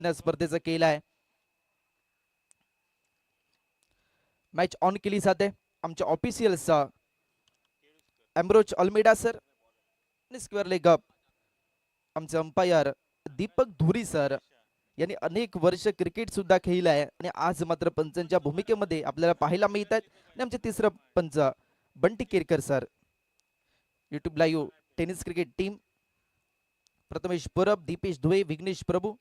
स्पर्धेचा केलाय. Match on केली जाते. आमच्या ऑफिशियल्स एम्ब्रोज अल्मेडा सर आणि स्क्वेअर लेग अप आमचे अंपायर दीपक धुरी सर यांनी अनेक वर्ष क्रिकेट सुद्धा खेळले आहे आणि आज मात्र पंचांच्या भूमिकेमध्ये आपल्याला पाहायला मिळत आहेत. आणि आमचे तिसरं पंच Bunty Kerkar sir. YouTube live tennis cricket team Prathamesh Parab, Dipesh Dhule, Vighnesh Prabhu.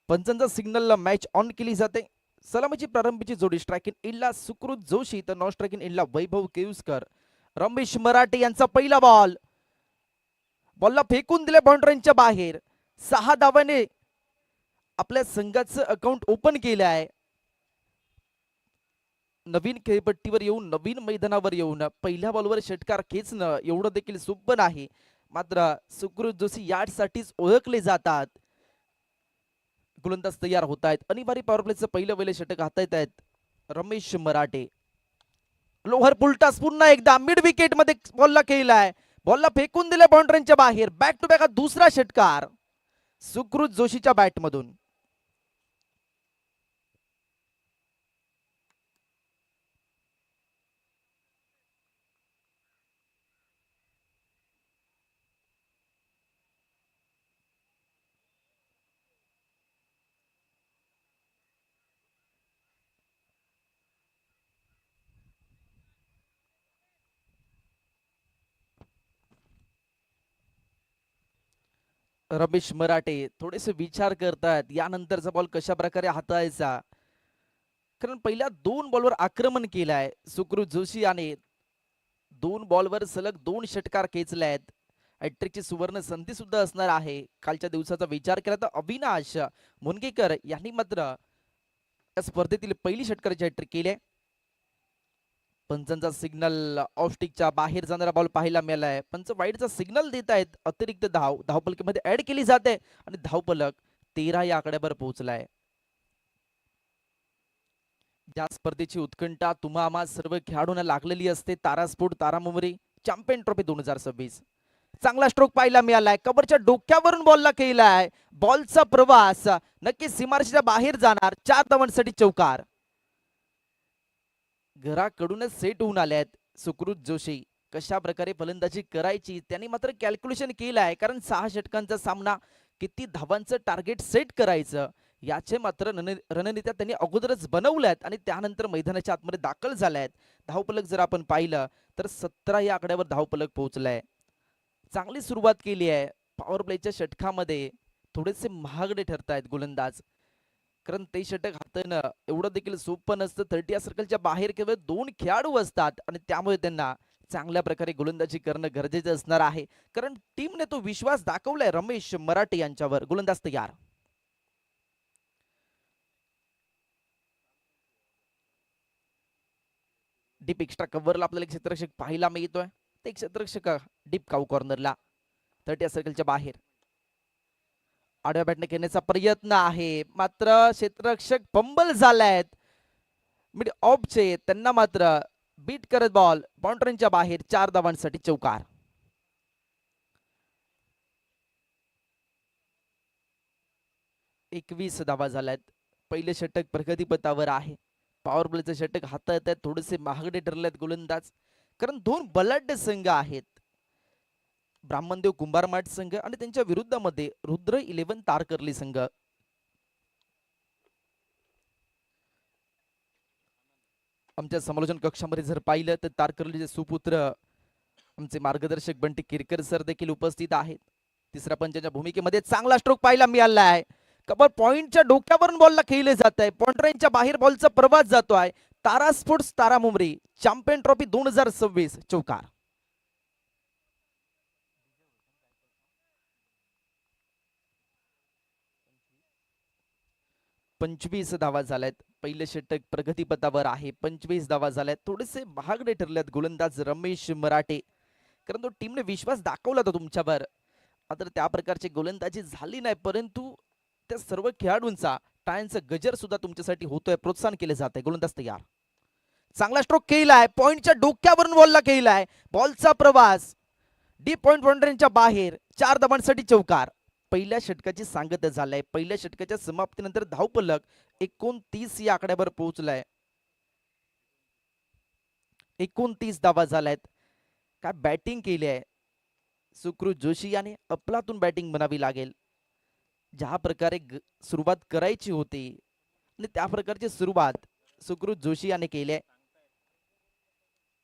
पंचांचा सिग्नल मॅच ऑन केली जाते. सलामीची प्रारंभीची जोडी स्ट्रायकिंग इनला सुकृत जोशी तर नॉन स्ट्रायकिंग इनला वैभव केळुसकर. रमेश मराठे यांचा पहिला बॉल, बॉलला फेकून दिले बाउंड्रीच्या बाहेर. 6 धावाने आपल्या संघाचं अकाउंट ओपन केलं आहे. नवीन खेळपट्टीवर येऊन नवीन मैदानावर येऊन पहिल्या बॉलवर षटकार खेचणं एवढं देखील सोपं नाही. मात्र सुकृत जोशी यासाठीच ओळखले जातात. गोलंदाज तयार होत आहेत. अनिवार्य पॉवर प्लेचं पहिलं वेळे षटक हाताळत आहेत रमेश मराठे. लोअर पुलटास पुन्हा एकदा मिड विकेट मध्ये बॉलला खेळलाय, बॉलला फेकून दिले बाउंड्रीच्या बाहेर. बॅक टू बॅक हा दुसरा षटकार सुकृत जोशीच्या बॅट मधून. रमेश मराठे थोडेसे विचार करतात यानंतरचा बॉल कशा प्रकारे हाताळायचा. कारण पहिल्या 2 बॉलवर आक्रमण केलंय सुकृत जोशी आणि 2 बॉलवर सलग 2 षटकार खेचले आहेत. हॅट्रिकची सुवर्ण संधी सुद्धा असणार आहे. कालच्या दिवसाचा विचार केला तर अविनाश मुनगेकर यांनी मात्र या स्पर्धेतील पहिली षटकाराची हॅट्रिक केली. पंचांचा सिग्नल ऑफस्टिकच्या बाहेर जाणारा बॉल पाहायला मिळालाय. पंच वाईडचा सिग्नल देत आहेत. अतिरिक्त धावपलकीमध्ये ऍड केली जाते आणि धावपलक 13 या आकड्यावर पोहोचलाय. या स्पर्धेची उत्कंठा तुम्हा आम्हा सर्व खेळाडूंना लागलेली असते. तारास्फोट तारामुमरी चॅम्पियन ट्रॉफी 2026. चांगला स्ट्रोक पाहायला मिळालाय. कबरच्या डोक्यावरून बॉलला केलाय. बॉलचा प्रवास नक्कीच सीमारेषेच्या बाहेर जाणार. 4 धावांसाठी चौकार. घराकडूनच सेट होऊन आले आहेत सुकृत जोशी. कशा प्रकारे फलंदाजी करायची त्यांनी मात्र कॅल्क्युलेशन केलं आहे. कारण 6 षटकांचा सामना, किती धावांचं टार्गेट सेट करायचं याचे मात्र रणनीत्या त्यांनी अगोदरच बनवल्यात आणि त्यानंतर मैदानाच्या आतमध्ये दाखल झाल्यात. धावपलक जर आपण पाहिलं तर 17 या आकड्यावर धावपलक पोहोचलाय. चांगली सुरुवात केली आहे. पॉवर प्लेच्या षटकामध्ये थोडेसे महागडे ठरतायत गोलंदाज, कारण ते षटक हाताळणं एवढं देखील सोपं नसतं. 30 सर्कलच्या बाहेर केवळ 2 खेळाडू असतात आणि त्यामुळे त्यांना चांगल्या प्रकारे गोलंदाजी करणं गरजेचं असणार आहे. कारण टीमने तो विश्वास दाखवलाय रमेश मराठे यांच्यावर. गोलंदाज तयार. डीप एक्स्ट्रा कव्हरला आपल्याला एक क्षेत्ररक्षक पाहायला मिळतोय. ते क्षेत्ररक्षक डीप काऊ कॉर्नरला 30 सर्कलच्या बाहेर आडव्या बॅटने खेळण्याचा प्रयत्न आहे. मात्र क्षेत्ररक्षक फंबल झालायत. मिड ऑफचे त्यांना मात्र बीट करत बॉल बाउंड्रीच्या बाहेर. 4 धावांसाठी चौकार. एकवीस धावा झाल्यात. पहिले षटक प्रगतीपथावर आहे. पॉवर प्लेचं षटक हाताळत आहेत. थोडेसे महागडे ठरलेत गोलंदाज, कारण 2 बलाढ्य संघ आहेत. ब्राह्मणदेव कुंभारमाठ संघ आणि त्यांच्या विरुद्धामध्ये रुद्र 11 तारकर्ली संघ. आमच्या समालोचन कक्षामध्ये जर पाहिलं तर तारकर्लीचे सुपुत्र आमचे मार्गदर्शक बंटी किरकर सर देखील उपस्थित आहेत. तिसऱ्या पंचाच्या भूमिकेमध्ये चांगला स्ट्रोक पाहायला मिळाला आहे. कबर पॉइंटच्या डोक्यावरून बॉलला खेळले जात आहे. पॉइंटच्या बाहेर बॉलचा प्रवास जातो आहे. तारा स्पोर्ट्स तारा मुंबरी चॅम्पियन ट्रॉफी 2026 चौकार. 25 धावा झाल्यात. पहिले षटक प्रगतीपथावर आहे. 25 धावा झाल्यात. थोडेसे महागडे ठरलेत गोलंदाज रमेश मराठे, कारण तो टीमने विश्वास दाखवला होता तुमच्यावर. मात्र त्या प्रकारची गोलंदाजी झाली नाही, परंतु त्या सर्व खेळाडूंचा टाळ्यांचा गजर सुद्धा तुमच्यासाठी होतोय, प्रोत्साहन केले जात आहे. गोलंदाज तयार. चांगला स्ट्रोक केलाय, पॉइंटच्या डोक्यावरून बॉलला केलाय, बॉलचा प्रवास डीप पॉइंट बाउंड्रीच्या बाहेर, 4 धावांसाठी चौकार. पहिल्या षटकाची सांगता झालाय. पहिल्या षटकाच्या समाप्तीनंतर धावफलक 29 या आकड्यावर पोहोचलाय. 29 धावा झाल्यात. काय बॅटिंग केली आहे सुकृत जोशी याने, अफलातून बॅटिंग म्हणावी लागेल. ज्या प्रकारे सुरुवात करायची होती आणि त्या प्रकारची सुरुवात सुकृत जोशी याने केली आहे.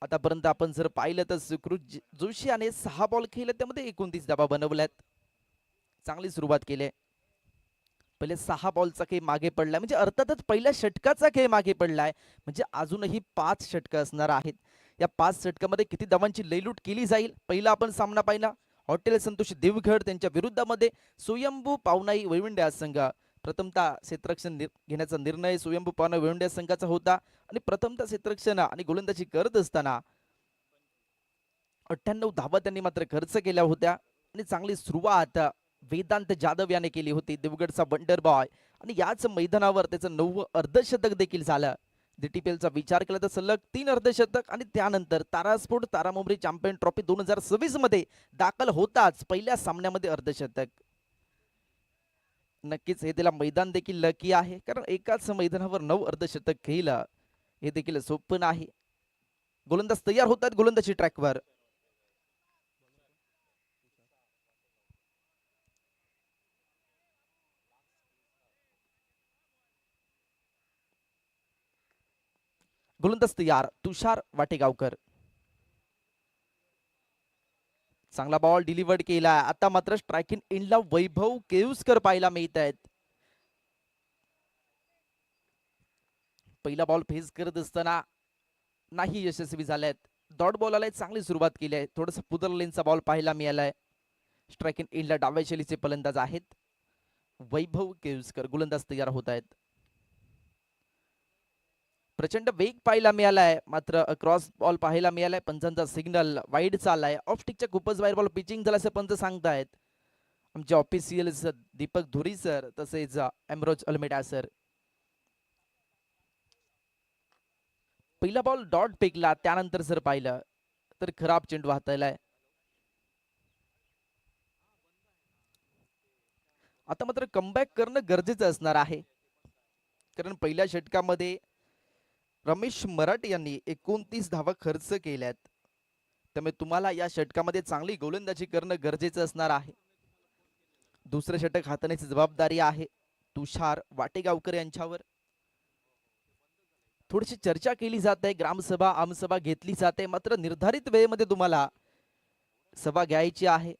आतापर्यंत आपण जर पाहिलं तर सुकृत जोशी याने 6 बॉल खेळले, त्यामध्ये 29 धावा बनवल्यात. चांगली सुरुवात केली. पहिले 6 बॉलचा खेळ मागे पडलाय, म्हणजे अर्थातच पहिल्या षटकाचा खेळ मागे पडलाय, म्हणजे अजूनही 5 षटकं असणार आहेत. या 5 षटकामध्ये किती धावांची लयलूट केली जाईल. पहिला आपण सामना पाहिला हॉटेल संतोष देवगड त्यांच्या विरुद्धामध्ये स्वयंभू पावनाई वैवंड्या संघ. प्रथमतः क्षेत्ररक्षण घेण्याचा निर्णय स्वयंभू पावनाई वैवंड्या संघाचा होता आणि प्रथमतः क्षेत्ररक्षण आणि गोलंदाजी करत असताना 98 धावा त्यांनी मात्र खर्च केल्या होत्या आणि चांगली सुरुवात वेदांत जाधव याने केली होती, देवगडचा वंडर बॉय. आणि याच मैदानावर त्याचं 9वं अर्धशतक देखील झालं. DTPLचा विचार केला तर सलग 3 अर्धशतक आणि त्यानंतर तारास्फोट तारामुंबरी चॅम्पियन ट्रॉफी 2026 मध्ये दाखल होताच पहिल्या सामन्यामध्ये अर्धशतक. नक्कीच हे त्याला मैदान देखील लकी आहे, कारण एकाच मैदानावर 9 अर्धशतक खेळलं हे देखील सोपं नाही. गोलंदाज तयार होतात गोलंदाजी ट्रॅकवर. गोलंदाज तयार तुषार वाटेगावकर. चांगला बॉल डिलिव्हर्ड केला. आता मात्र स्ट्रायकिंग इनला वैभव केळुसकर पाहायला मिळत आहेत. पहिला बॉल फेस करत असताना नाही यशस्वी झाल्यात. डॉट बॉल आलाय, चांगली सुरुवात केली आहे. थोडासा पुदर लेनचा बॉल पाहायला मिळालाय. स्ट्रायकिंग इनला डाव्या शैलीचे फलंदाज आहेत वैभव केळुसकर. गोलंदाज तयार होत आहेत. प्रचंड वेग पाहायला मिळालाय, मात्र क्रॉस बॉल पाहायला मिळालाय. पंचांचा सिग्नल वाईड चाललाय. ऑफ स्टिकच्या खूपच बाहेर बॉल पिचिंग झाला असं पंच सांगतायत. आमचे ऑफिशियल दीपक धुरी सर तसेच एमरोज अल्मेडा सर. पहिला बॉल डॉट फेकला, त्यानंतर जर पाहिलं तर खराब चेंडू हाताळलाय. आता मात्र कमबॅक करणं गरजेचं असणार आहे, कारण पहिल्या षटकामध्ये रमेश मराठे यांनी 29 धावा खर्च केल्यात. त्यामुळे तुम्हाला या षटकामध्ये चांगली गोलंदाजी करणं गरजेचं असणार आहे. दुसरं षटक हाताळण्याची जबाबदारी आहे तुषार वाटेगावकर यांच्यावर. थोडीशी चर्चा केली जात आहे, ग्रामसभा आमसभा घेतली जाते, मात्र निर्धारित वेळेमध्ये तुम्हाला सभा घ्यायची आहे.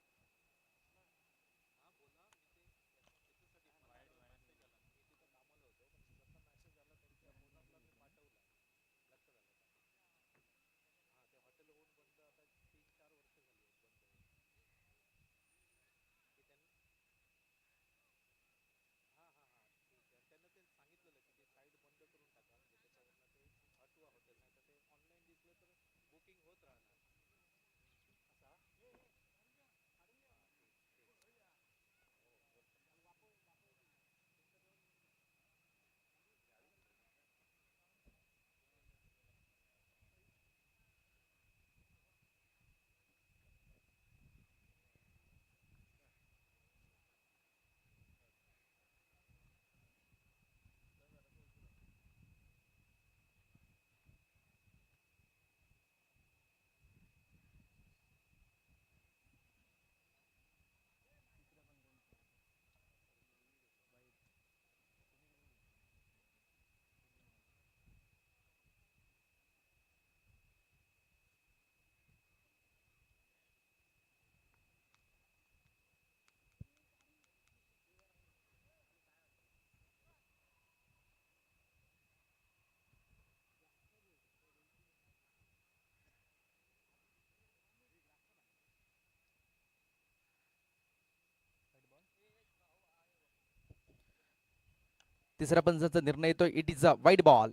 तिसऱ्या पंचाचा निर्णय येतो. It is a wide ball.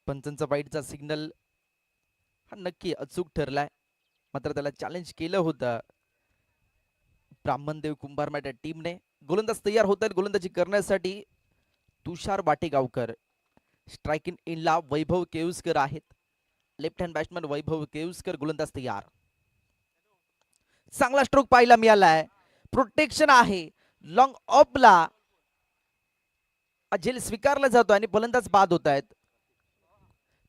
पंचांचा वाईडचा सिग्नल हा नक्की अचूक ठरलाय, मात्र त्याला चॅलेंज केलं होतं ब्राह्मणदेव कुंभारमाट या टीमने गोलंदाज तयार होत आहेत गोलंदाजी करण्यासाठी. तुषार वाटेगावकर स्ट्रायकिंग इनला वैभव केळुसकर आहेत. लेफ्ट हँड बॅट्समन वैभव केळुसकर गोलंदाज तयार. चांगला स्ट्रोक पाहायला मिळालाय. प्रोटेक्शन आहे. लॉंग ऑफला झेल स्वीकारला जातो आणि फलंदाज बाद होत आहेत.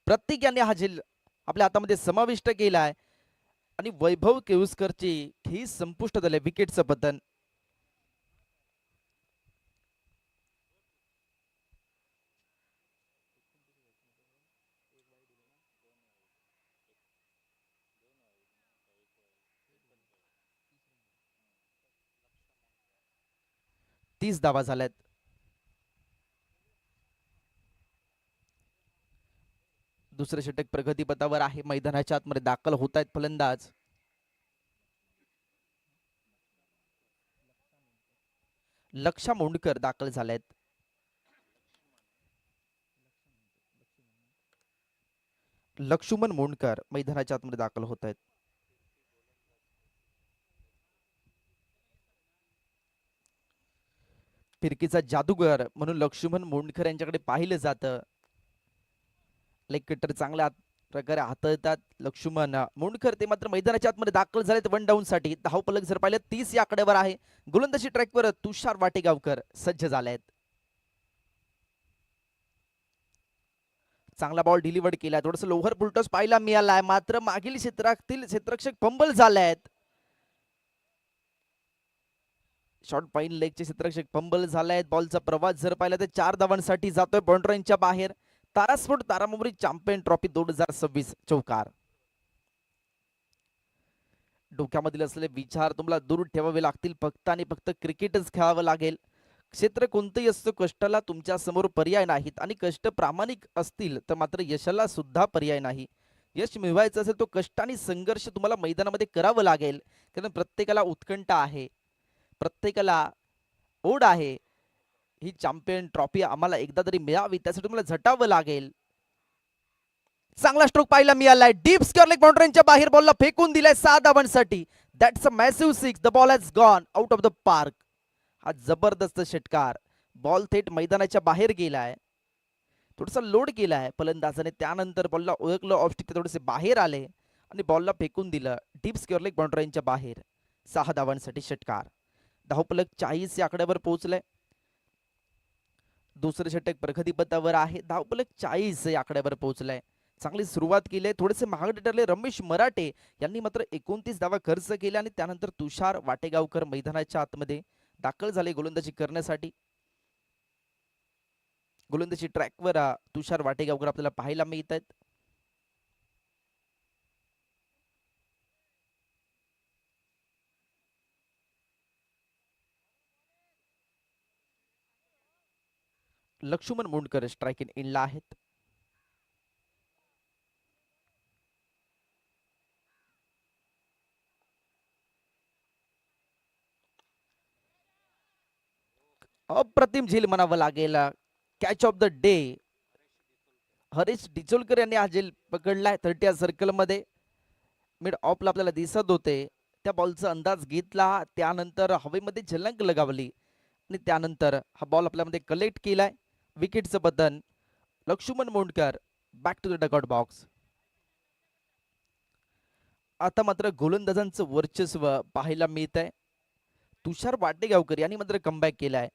प्रत्येक यांनी हा झेल आपल्या हातामध्ये समाविष्ट केला आहे आणि वैभव केळुसकरची ही संपुष्ट झाले विकेटचं पतन. तीस धावा झाल्यात. दुसरे षटक प्रगतीपथावर आहे. मैदानाच्या आतमध्ये दाखल होत आहेत फलंदाज. लक्षा मोंडकर दाखल झालेत. लक्ष्मण मोंडकर मैदानाच्या आतमध्ये दाखल होत आहेत. फिरकीचा जादूगर म्हणून लक्ष्मण मोंडकर यांच्याकडे पाहिलं जातं. लेग कटर चांगल्या प्रकारे हाताळतात लक्ष्मण मोंडकर. ते मात्र मैदानाच्या आतमध्ये दाखल झालेत वन डाऊन साठी. धाव पलक जर पाहिलं 30 या आकड्यावर आहे. गोलंदाजी ट्रॅकवर तुषार वाटेगावकर सज्ज झालेत. चांगला बॉल डिलिव्हर्ड केला. थोडस लोअर फुलटॉस पाहायला मिळालाय मात्र मागील क्षेत्रातील क्षेत्ररक्षक फंबल झालेत. शॉर्ट पाईन लेगचे क्षेत्ररक्षक फंबल झालेत. बॉलचा प्रवास जर पाहिला तर 4 धावांसाठी जातोय बाउंड्रीच्या बाहेर. तारास्फोट तारामुंबरी चॅम्पियन ट्रॉफी 2026 चौकार. डोक्यामधील असलेले विचार तुम्हाला दूर ठेवावे लागतील. फक्त आणि फक्त क्रिकेटच खेळावं लागेल. क्षेत्र कोणतंही असतं कष्टाला तुमच्या समोर पर्याय नाहीत आणि कष्ट प्रामाणिक असतील तर मात्र यशाला सुद्धा पर्याय नाही. यश मिळवायचं असेल तो कष्ट आणि संघर्ष तुम्हाला मैदानामध्ये करावं लागेल. कारण प्रत्येकाला उत्कंठा आहे. प्रत्येकाला ओढ आहे. ही चॅम्पियन ट्रॉफी आम्हाला एकदा तरी मिळावी त्यासाठी तुम्हाला झटावं लागेल. चांगला स्ट्रोक पाहायला मिळालाय. डीप स्क्वेअर लेग बाउंड्रीच्या बाहेर बॉलला फेकून दिलाय 6 धावांसाठी. That's a massive six. The ball has gone out of the park. हा जबरदस्त षटकार. बॉल थेट मैदानाच्या बाहेर गेलाय. थोडासा लोड केलाय फलंदाजाने. त्यानंतर बॉलला ओळखलं ऑफ स्टिक थोडेसे बाहेर आले आणि बॉलला फेकून दिलं डीप स्क्वेअर लेग बाउंड्रीच्या बाहेर. 6 धावांसाठी षटकार. धावफलक 40 या आकड्यावर पोहोचलाय. दुसरे षटक प्रगतीपथावर आहे. धावफलक 40 या आकड्यावर पोहोचलाय. चांगली सुरुवात केली. थोडेसे महागडे ठरले रमेश मराठे यांनी मात्र 29 धावा खर्च केल्या आणि त्यानंतर तुषार वाटेगावकर मैदानाच्या आतमध्ये दाखल झाले गोलंदाजी करण्यासाठी. गोलंदाजी ट्रॅकवर तुषार वाटेगावकर आपल्याला पाहायला मिळत आहेत. लक्ष्मण मोंडकर स्ट्रायक इन इनला आहेत. अप्रतिम झेल म्हणावं लागेल. Catch of the day Harish Dicholkar यांनी हा झेल पकडलाय 30 सर्कल मध्ये. मिड ऑफला आपल्याला दिसत होते. त्या बॉलचा अंदाज घेतला. त्यानंतर हवेमध्ये झलंग लगावली आणि त्यानंतर हा बॉल आपल्यामध्ये कलेक्ट केलाय. विकेटचं बदन Laxman Mondkar back to the dugout box. आता मात्र गोलंदाजांचं वर्चस्व पाहायला मिळत आहे. तुषार वाटेगावकर यांनी मात्र कमबॅक केलाय.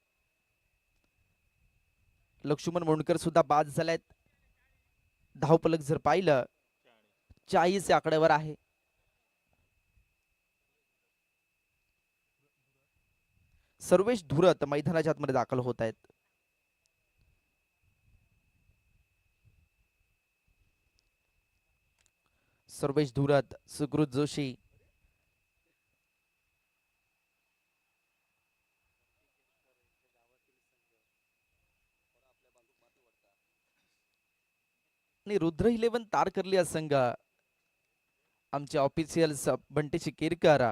लक्ष्मण मोंडकर सुद्धा बाद झालेत. धावफलक जर पाहिलं 40 या आकड्यावर आहे. सर्वेश धुरत मैदानाच्या आतमध्ये दाखल होत आहेत. सर्वेश धुरत, सुकृत जोशी, आणि रुद्र 11 तारकर्ली संघ आमचे ऑफिशियल्स बंटी केरकर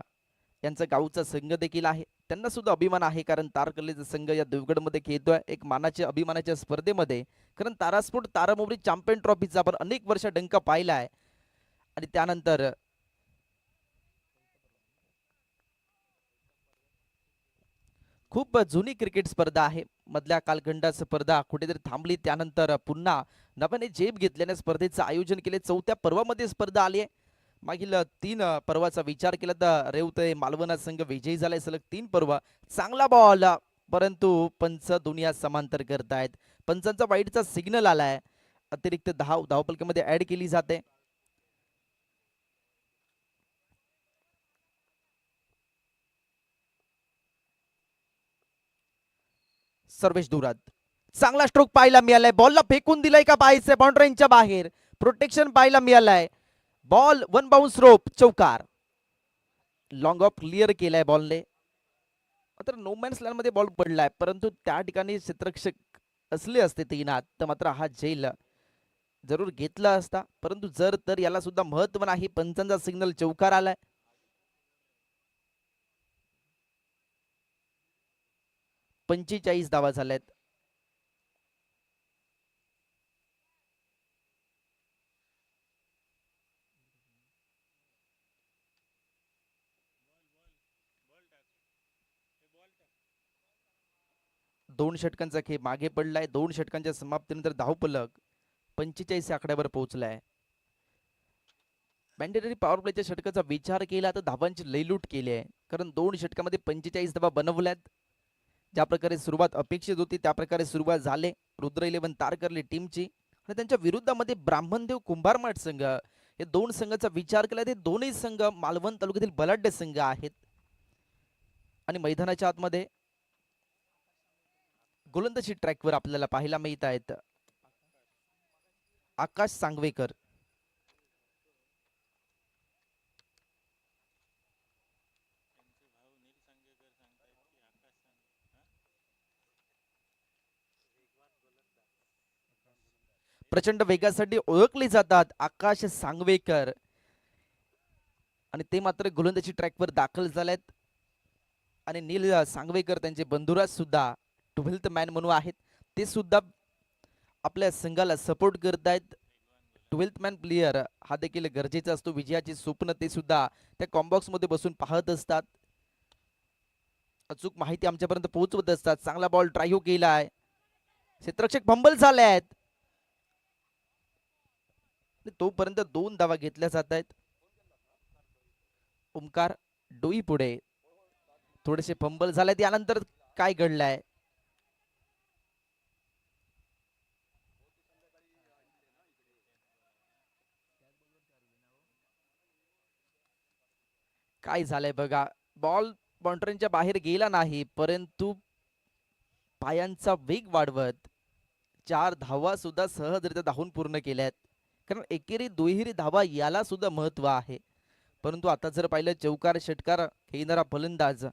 यांचा गावचा संघ देखील आहे. त्यांना सुद्धा अभिमान आहे कारण तारकर्लीचा संघ या देवगडमध्ये खेळतोय एक मानाच्या अभिमानाच्या स्पर्धेमध्ये. कारण तारास्फोट तारामोबरी चॅम्पियन ट्रॉफीचा आपण अनेक वर्ष डंका पाहिला आहे आणि त्यानंतर खूप जुनी क्रिकेट स्पर्धा आहे. मधल्या कालखंडात स्पर्धा कुठेतरी थांबली. त्यानंतर पुन्हा नव्याने झेप घेतल्याने स्पर्धेचं आयोजन केले. 4थ्या पर्वामध्ये स्पर्धा आली आहे. मागील 3 पर्वाचा विचार केला तर रेवते मालवणा संघ विजयी झालाय सलग 3 पर्व. चांगला बॉल, परंतु पंच दुनिया समांतर करतायत. पंचांचा वाईटचा सिग्नल आलाय. अतिरिक्त धावपलकामध्ये ऍड केली जाते. सर्वेश दुरात चांगला स्ट्रोक पाहायला मिळालाय. बॉलला फेकून दिलाय का पाहायचंय. बाउंड्रीच्या बाहेर प्रोटेक्शन पाहायला मिळालाय. बॉल वन बाउन्स रोप चौकार. लॉंग ऑफ क्लिअर केलाय बॉलने. मात्र नो मॅन्स लँड मध्ये बॉल पडलाय, परंतु त्या ठिकाणी क्षेत्ररक्षक असले असते तीनात तर मात्र हा झेल जरूर घेतला असता. परंतु जर तर याला सुद्धा महत्व नाही. पंचांचा सिग्नल चौकार आलाय. 45 धावा झाल्यात. दोन षटकांचा खेळ मागे पडलाय. 2 षटकांच्या समाप्तीनंतर धावपलक 45 आकड्यावर पोहोचलाय. मॅन्डेटरी पॉवर प्लेच्या षटकाचा विचार केला तर धावांची लयलूट केली आहे. कारण 2 षटकामध्ये 45 धावा बनवल्यात. ज्या प्रकारे सुरुवात अपेक्षित होती त्या प्रकारे सुरुवात झाले रुद्र 11 तारकर्ली टीमची. आणि त्यांच्या विरुद्धामध्ये ब्राह्मणदेव कुंभारमाठ संघ, हे 2 संघाचा विचार केला ते दोन्ही संघ मालवण तालुक्यातील बलाढ्य संघ आहेत. आणि मैदानाच्या आतमध्ये गोलंदाजी ट्रॅकवर आपल्याला पाहायला मिळत आहेत आकाश सांगवेकर, प्रचंड वेगासाठी ओळखले जातात आकाश सांगवेकर. आणि ते मात्र गोलंदाजी ट्रॅकवर दाखल झालेत. आणि नील सांगवेकर त्यांचे बंधुराज सुद्धा 12th मॅन म्हणून आहेत. ते सुद्धा आपल्या संघाला सपोर्ट करत आहेत. 12th मॅन प्लेयर हा देखील गरजेचा असतो. विजयाचे स्वप्न ते सुद्धा त्या कॉम्बॉक्स मध्ये बसून पाहत असतात. अचूक माहिती आमच्यापर्यंत पोहोचवत असतात. चांगला बॉल ड्राईव्ह केलाय. क्षेत्ररक्षक फंबल झाले आहेत. तोपर्यंत 2 धावा घेतल्या जात आहेत. ओमकार डोई पुढे थोडेसे फंबल झाले. त्यानंतर काय घडलंय. काय झालंय बघा. बॉल बाउंड्रीच्या बाहेर गेला नाही, परंतु पायांचा वेग वाढवत 4 धावा सुद्धा सहजरित्या धावून पूर्ण केल्यात. कारण एकेरी दुहेरी धावा याला सुद्धा महत्व आहे. परंतु आता जर पाहिलं चौकार षटकार खेळणारा फलंदाज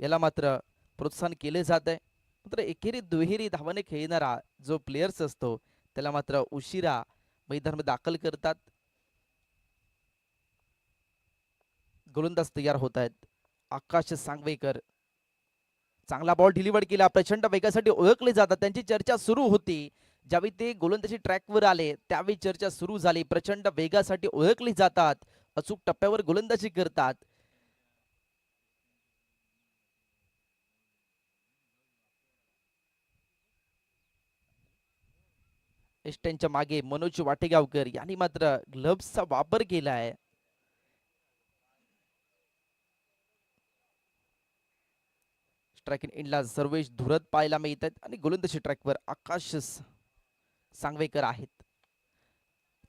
याला मात्र प्रोत्साहन केले जात आहे. मात्र एकेरी दुहेरी धावाने खेळणारा जो प्लेयर्स असतो त्याला मात्र उशिरा मैदानामध्ये दाखल करतात. गोलंदाज तयार होत आहेत. आकाश सांगवेकर चांगला बॉल डिलिव्हर केला. प्रचंड वेगासाठी ओळखले जातात. त्यांची चर्चा सुरू होती ज्यावेळी ते गोलंदाजी ट्रॅकवर आले त्यावेळी चर्चा सुरू झाली. प्रचंड वेगासाठी ओळखले जातात. अचूक टप्प्यावर गोलंदाजी करतात. एस्टेनच्या मागे मनोज वाटेगावकर यांनी मात्र ग्लव्सचा वापर केलाय. स्ट्रायकिंग इनला सर्वेश धुरत पाहायला मिळतात आणि गोलंदाजी ट्रॅकवर आकाश सांगवेकर आहेत.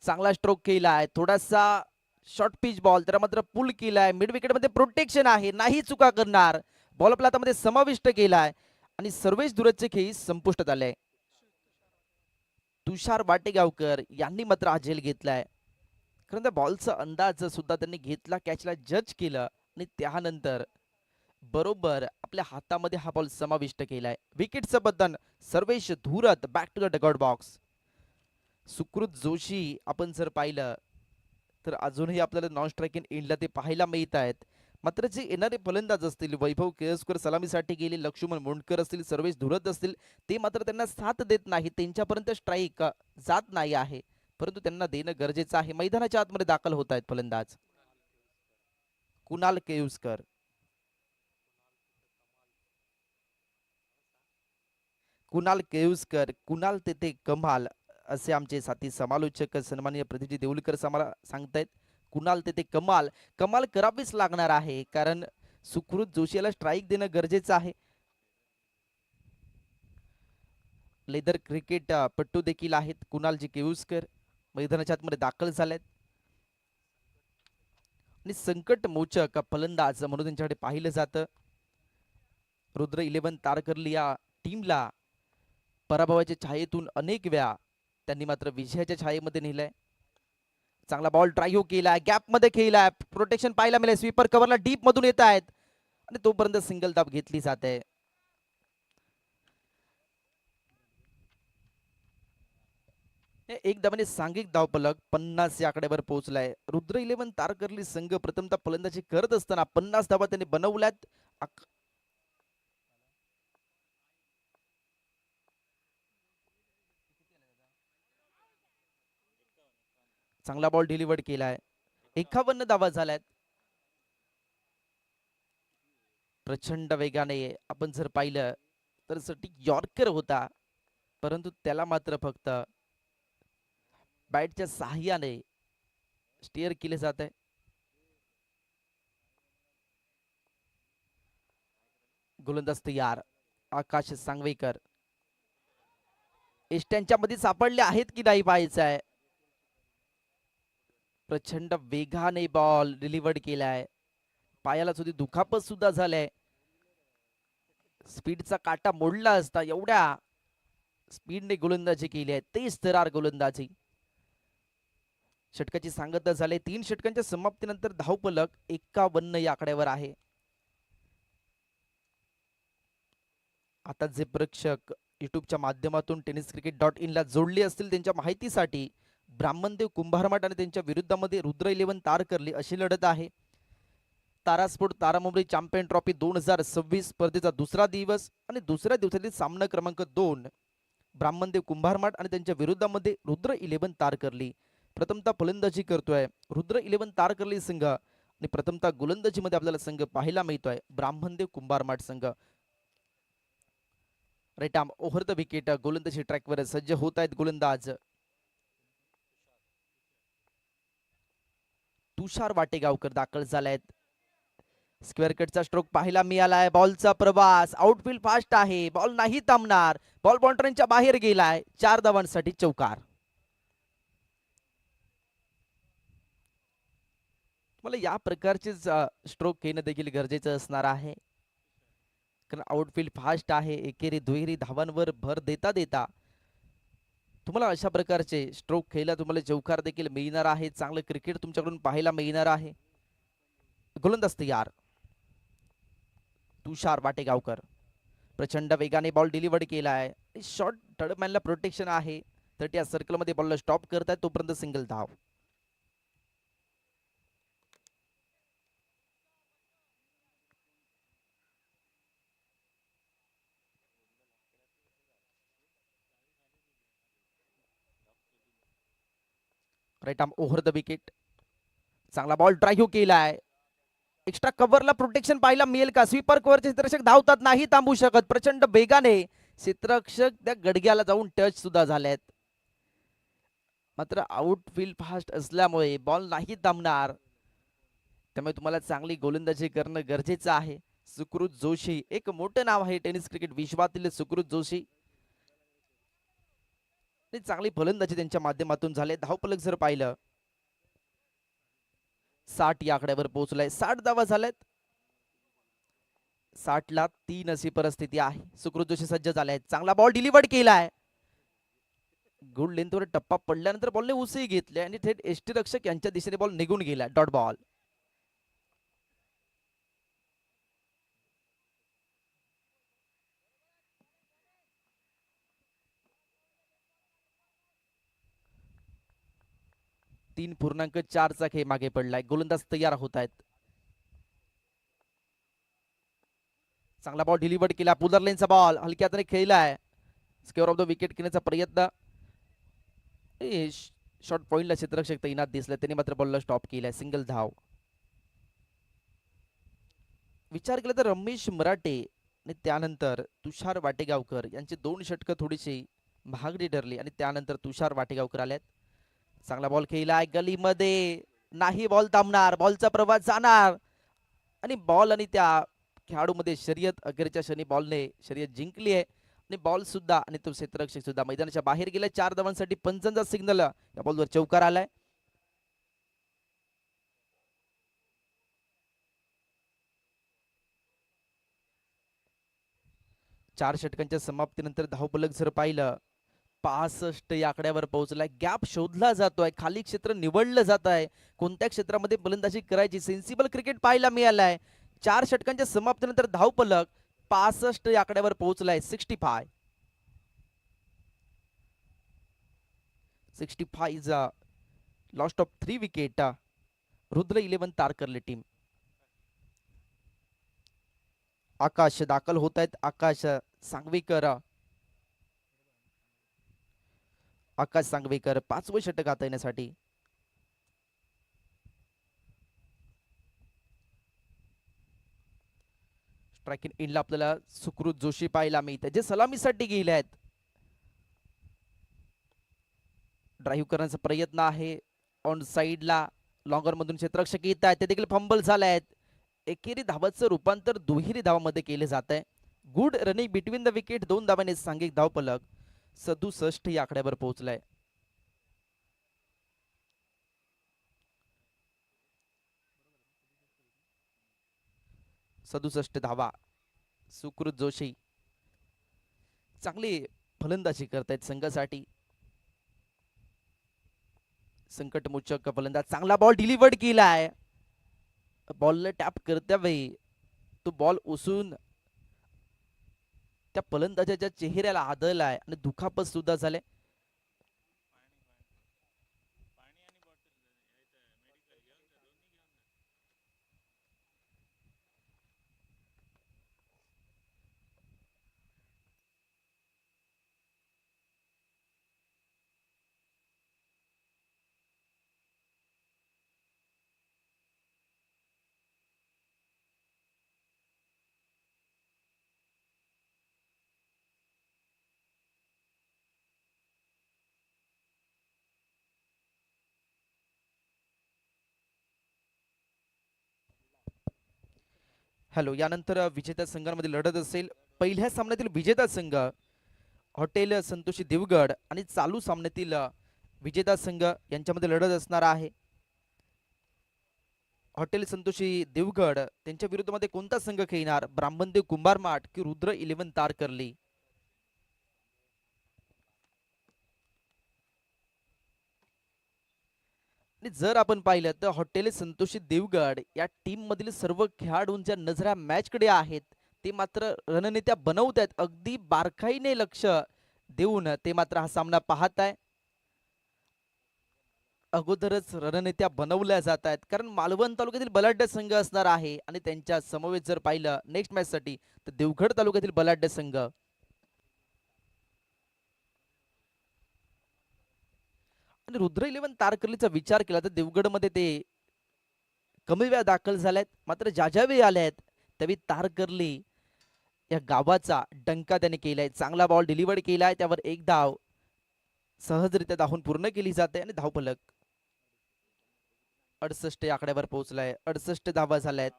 चांगला स्ट्रोक केलाय. थोडासा शॉर्ट पिच बॉल त्याला मात्र पुल केलाय. मिड विकेट मध्ये प्रोटेक्शन आहे, नाही चुका करणार. बॉल आपल्या हातामध्ये समाविष्ट केलाय आणि सर्वेश धुरतचे खेळी संपुष्टात आले. तुषार वाटेगावकर यांनी मात्र हा झेल घेतलाय. खरं तर बॉलचा अंदाज सुद्धा त्यांनी घेतला, कॅचला जज केलं आणि त्यानंतर बरोबर आपल्या हातामध्ये हा बॉल समाविष्ट केलाय. विकेटचं बदन Sarvesh Dhurat back to the dugout box. Sukrut Joshi आपण जर पाहिलं तर अजूनही आपल्याला नॉन स्ट्रायकिंग एंडला ते पाहायला मिळत आहेत. मात्र जे येणारे फलंदाज असतील वैभव केळसकर सलामीसाठी गेले, लक्ष्मण मोंडकर असतील, सर्वेश धुरत असतील, ते मात्र त्यांना साथ देत नाही. त्यांच्यापर्यंत स्ट्राईक जात नाही आहे, परंतु त्यांना देणं गरजेचं आहे. मैदानाच्या आतमध्ये दाखल होत आहेत फलंदाज. कुणाल केळुसकर कुणाल केळुसकर, कुणाल तेथे कमाल असे आमचे साथी समालोचक सन्माननीय प्रतिजी देऊलकर आम्हाला सांगतायत. कुणाल तेथे कमाल, कमाल करावीच लागणार आहे कारण सुकृत जोशीला स्ट्राईक देणं गरजेचं आहे. लेदर क्रिकेट पट्टू देखील आहेत कुणालजी केळुसकर मैदानाच्या आतमध्ये दाखल झालेत आणि संकट मोचक फलंदाज म्हणून त्यांच्याकडे पाहिलं जातं. रुद्र 11 तारकर्ली या टीमला पराभवाच्या छायेतून अनेक वेळा त्यांनी मात्र विजयाच्या छायेमध्ये नेलंय. चांगला बॉल ट्राय केलाय, गॅप मध्ये खेळलाय, प्रोटेक्शन पाहायला मिळेल, स्वीपर कव्हरला डीप मधून येत आहेत आणि तोपर्यंत सिंगल धाव घेतली जाते. एक धावाने सांघिक धावफलक 50 या आकड्यावर पोहोचलाय. रुद्र 11 तारकर्ली संघ प्रथमतः फलंदाजी करत असताना 50 धावा त्यांनी बनवल्यात. चांगला बॉल डिलिव्हर्ड केलाय, 51 धावा झाल्यात. प्रचंड वेगाने आपण जर पाहिलं तर सटीक यॉर्कर होता, परंतु त्याला मात्र फक्त बॅटच्या साह्याने स्टीअर केले जात आहे. गोलंदाज तयार आकाश सांगवेकर एष्ट्यांच्या मध्ये सापडले आहेत की नाही पाहायचं आहे. प्रचंड वेगाने बॉल डिलिव्हर्ड केलाय, पायाला सुद्धा दुखापत सुद्धा झालाय. स्पीडचा काटा मोडला असता, एवढ्या स्पीडने गोलंदाजी केली आहे, तेज तरार गोलंदाजी. षटकाची सांगता झाले. 3 षटकांच्या समाप्तीनंतर धावफलक 51 या आकड्यावर आहे. आता जे प्रेक्षक युट्यूबच्या माध्यमातून tenniscricket.in ला जोडले असतील त्यांच्या माहितीसाठी ब्राह्मणदेव कुंभारमठ आणि त्यांच्या विरुद्धामध्ये रुद्र 11 तारकर्ली अशी लढत आहे. तारास्पोर्ट तारामुंबई चॅम्पियन ट्रॉफी 2026 स्पर्धेचा दुसरा दिवस आणि दुसऱ्या दिवसातील सामना क्रमांक 2 ब्राह्मणदेव कुंभारमठ आणि त्यांच्या विरुद्धामध्ये रुद्र 11 तारकर्ली. प्रथमतः फलंदाजी करतोय रुद्र 11 तारकर्ली संघ आणि प्रथमतः गोलंदाजीमध्ये आपल्याला संघ पाहायला मिळतोय ब्राह्मणदेव कुंभारमठ संघ. Right arm over the wicket, गोलंदाजी ट्रॅकवर सज्ज होत आहेत गोलंदाज तुषार वाटेगावकर दाखल झालेत. स्क्वेअर कटचा स्ट्रोक पाहायला मिळालाय. बॉलचा प्रवास, आउटफील्ड फास्ट आहे, बॉल नाही थांबणार, बॉल बाउंड्रीच्या बाहेर गेलाय. 4 धावांसाठी चौकार. मला या प्रकारचे स्ट्रोक घेणं देखील गरजेचं असणार आहे, कारण आउटफील्ड फास्ट आहे. एकेरी दुहेरी धावांवर भर देता देता तुम्हाला अशा प्रकारचे स्ट्रोक खेळला तुम्हाला चौकार देखील मिळणार आहे. चांगलं क्रिकेट तुमच्याकडून पाहायला मिळणार आहे. गोलंदाज तयार तुषार वाटेगावकर. प्रचंड वेगाने बॉल डिलिव्हर्ड केलाय, शॉर्ट थर्ड मॅनला प्रोटेक्शन आहे, तर त्या सर्कलमध्ये बॉलला स्टॉप करताय तोपर्यंत सिंगल धाव. Right arm over the wicket. चांगला बॉल ड्राईव्ह केलाय, एक्स्ट्रा कव्हरला प्रोटेक्शन पाहायला मिळेल का? स्वीपर कव्हरचे क्षेत्ररक्षक धावतात, नाही थांबू शकत. प्रचंड वेगाने क्षेत्ररक्षक त्या गडग्याला जाऊन टच सुद्धा झालेत, मात्र आउटफील्ड फास्ट असल्यामुळे बॉल नाही थांबणार. त्यामुळे तुम्हाला चांगली गोलंदाजी करणं गरजेचं आहे. सुकृत जोशी एक मोठं नाव आहे टेनिस क्रिकेट विश्वातील. सुकृत जोशी चांगली फलंदाजी त्यांच्या माध्यमातून झाले. धावफलक जर पाहिलं 60 या आकड्यावर पोहोचलाय. 60 धावा झाल्यात. 60 ला 3 अशी परिस्थिती आहे. सुकृत जोशी सज्ज झालाय. चांगला बॉल डिलिव्हर्ड केलाय, गुड लेंथवर टप्पा पडल्यानंतर बॉलने उसळी घेतली आणि थेट एसटी रक्षक यांच्या दिशेने बॉल निघून गेला. Dot ball. तीन 3.4चा खेळ मागे पडलाय. गोलंदाज तयार होत आहेत. चांगला बॉल डिलिव्हर्ड केला, पुलर लेनचा बॉल हलक्या हाताने खेळलाय. स्क्वेअर ऑफ द विकेट घेण्याचा प्रयत्न, शॉर्ट पॉइंटला क्षेत्ररक्षक तैनात दिसले, त्यांनी मात्र बॉलला स्टॉप केलाय. सिंगल धाव. विचार केला तर रमेश मराठे आणि त्यानंतर तुषार वाटेगावकर यांची 2 षटकं थोडीशी महागडी ठरली आणि त्यानंतर तुषार वाटेगावकर आल्यात. चांगला बॉल खेळलाय गलीमध्ये, नाही बॉल थांबणार, बॉलचा प्रवास जाणार आणि बॉल आणि त्या खेळाडूमध्ये शर्यत अखेरच्या क्षणी बॉलने शर्यत जिंकली आहे आणि बॉल सुद्धा आणि तो क्षेत्ररक्षक सुद्धा मैदानाच्या बाहेर गेला. 4 धावांसाठी पंचांचा सिग्नल या बॉलवर चौकार आलाय. 4 षटकांच्या समाप्तीनंतर धावफलक जर पाहिलं 65 या आकड्यावर पोहोचलाय. गॅप शोधला जातोय, खाली क्षेत्र निवडलं जात आहे, कोणत्या क्षेत्रामध्ये फलंदाजी करायची सेन्सिबल क्रिकेट पाहायला मिळालाय. 4 षटकांच्या समाप्तीनंतर धावफलक 65 या आकड्यावर पोहोचलाय. 65 is a lost of 3 wicket. Rudra 11 Tarkarli team. Akash दाखल होत आहेत. आकाश सांगवीकर, आकाश सांगवीकर 5वं षटक हाता येण्यासाठी. स्ट्रायकिंग इनला आपल्याला सुकृत जोशी पाहायला मिळते जे सलामीसाठी गेले आहेत. ड्राईव्ह करण्याचा प्रयत्न आहे ऑन साइडला, लॉंगर मधून क्षेत्ररक्षक येत आहेत, ते देखील फंबल झाले आहेत. एकेरी धावाचं रूपांतर दुहेरी धावामध्ये केले जात आहे. Good running between the wicket, 2 धावांनी सांघिक धावफलक 67 या आकड्यावर पोहोचलाय. 67 धावा. सुकृत जोशी चांगली फलंदाजी करतायत संघासाठी. संकटमोचक फलंदाज, चांगला बॉल डिलिव्हर्ड केलाय. बॉलला टॅप करत्या वेळी तो बॉल उसून त्या फलंदाजाच्या चेहऱ्याला आदळलाय आणि दुखापत सुद्धा झाले. हॅलो, यानंतर विजेत्या संघांमध्ये लढत असेल. पहिल्या सामन्यातील विजेता संघ हॉटेल संतोषी देवगड आणि चालू सामन्यातील विजेता संघ यांच्यामध्ये लढत असणार आहे. हॉटेल संतोषी देवगड त्यांच्या विरुद्धमध्ये कोणता संघ खेळणार? ब्राह्मणदेव कुंभार माठ की रुद्र 11 तारकर्ली? आणि जर आपण पाहिलं तर हॉटेल संतोषी देवगड या टीम मधील सर्व खेळाडूंच्या नजरा मॅच कडे आहेत. ते मात्र रणनीत्या बनवत आहेत, अगदी बारकाईने लक्ष देऊन ते मात्र हा सामना पाहत आहे. अगोदरच रणनीत्या बनवल्या जात आहेत, कारण मालवण तालुक्यातील बलाढ्य संघ असणार आहे आणि त्यांच्या समवेत जर पाहिलं नेक्स्ट मॅच साठी तर देवगड तालुक्यातील बलाढ्य संघ. आणि रुद्र 11 तारकर्लीचा विचार केला तर देवगडमध्ये ते कमी वेळा दाखल झाल्यात, मात्र ज्या ज्या वेळी आल्या आहेत त्यावेळी तारकर्ली या गावाचा डंका त्याने केलाय. चांगला बॉल डिलिव्हर्ड केलाय, त्यावर एक धाव सहजरित्या धावून पूर्ण केली जाते आणि धावफलक 68 या आकड्यावर पोहोचलाय. 68 धावा झाल्यात.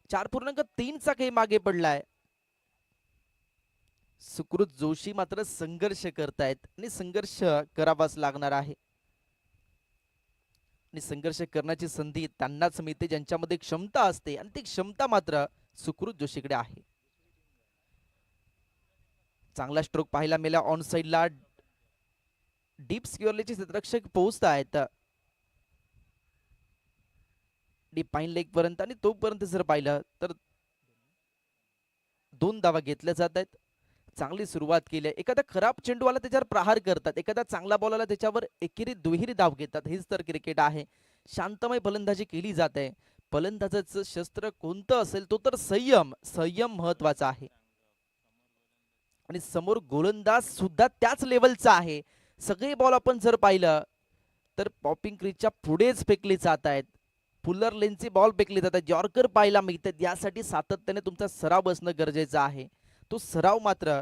4.3 चा काही मागे पडलाय. सुकृत जोशी मात्र संघर्ष करतायत आणि संघर्ष करावाच लागणार आहे. आणि संघर्ष करण्याची संधी त्यांनाच मिळते ज्यांच्यामध्ये क्षमता असते आणि ती क्षमता मात्र सुकृत जोशीकडे आहे. चांगला स्ट्रोक पाहायला मिळाला ऑन साइडला. डीप स्क्युअरलेचे क्षेत्ररक्षक पोहोचत आहेत डीप पाईन लेग पर्यंत आणि तोपर्यंत जर पाहिलं तर 2 धावा घेतल्या जात आहेत. चांगली सुरुवात केली आहे. एखादा खराब चेंडूवाला त्याच्यावर प्रहार करतात, एखादा चांगला बॉलला त्याच्यावर एकेरी दुहेरी धाव घेतात. हेच तर क्रिकेट आहे. शांतमय फलंदाजी केली जाते. फलंदाजाचं शस्त्र कोणतं असेल तो तर संयम. संयम महत्वाचा आहे आणि समोर गोलंदाज सुद्धा त्याच लेवलचा आहे. सगळे बॉल आपण जर पाहिलं तर पॉपिंग क्रीजच्या पुढेच फेकले जात आहेत. फुलर लेनचे बॉल फेकले जातात, यॉर्कर पाहायला मिळतात. यासाठी सातत्याने तुमचा सराव असणं गरजेचं आहे. तो सराव मात्र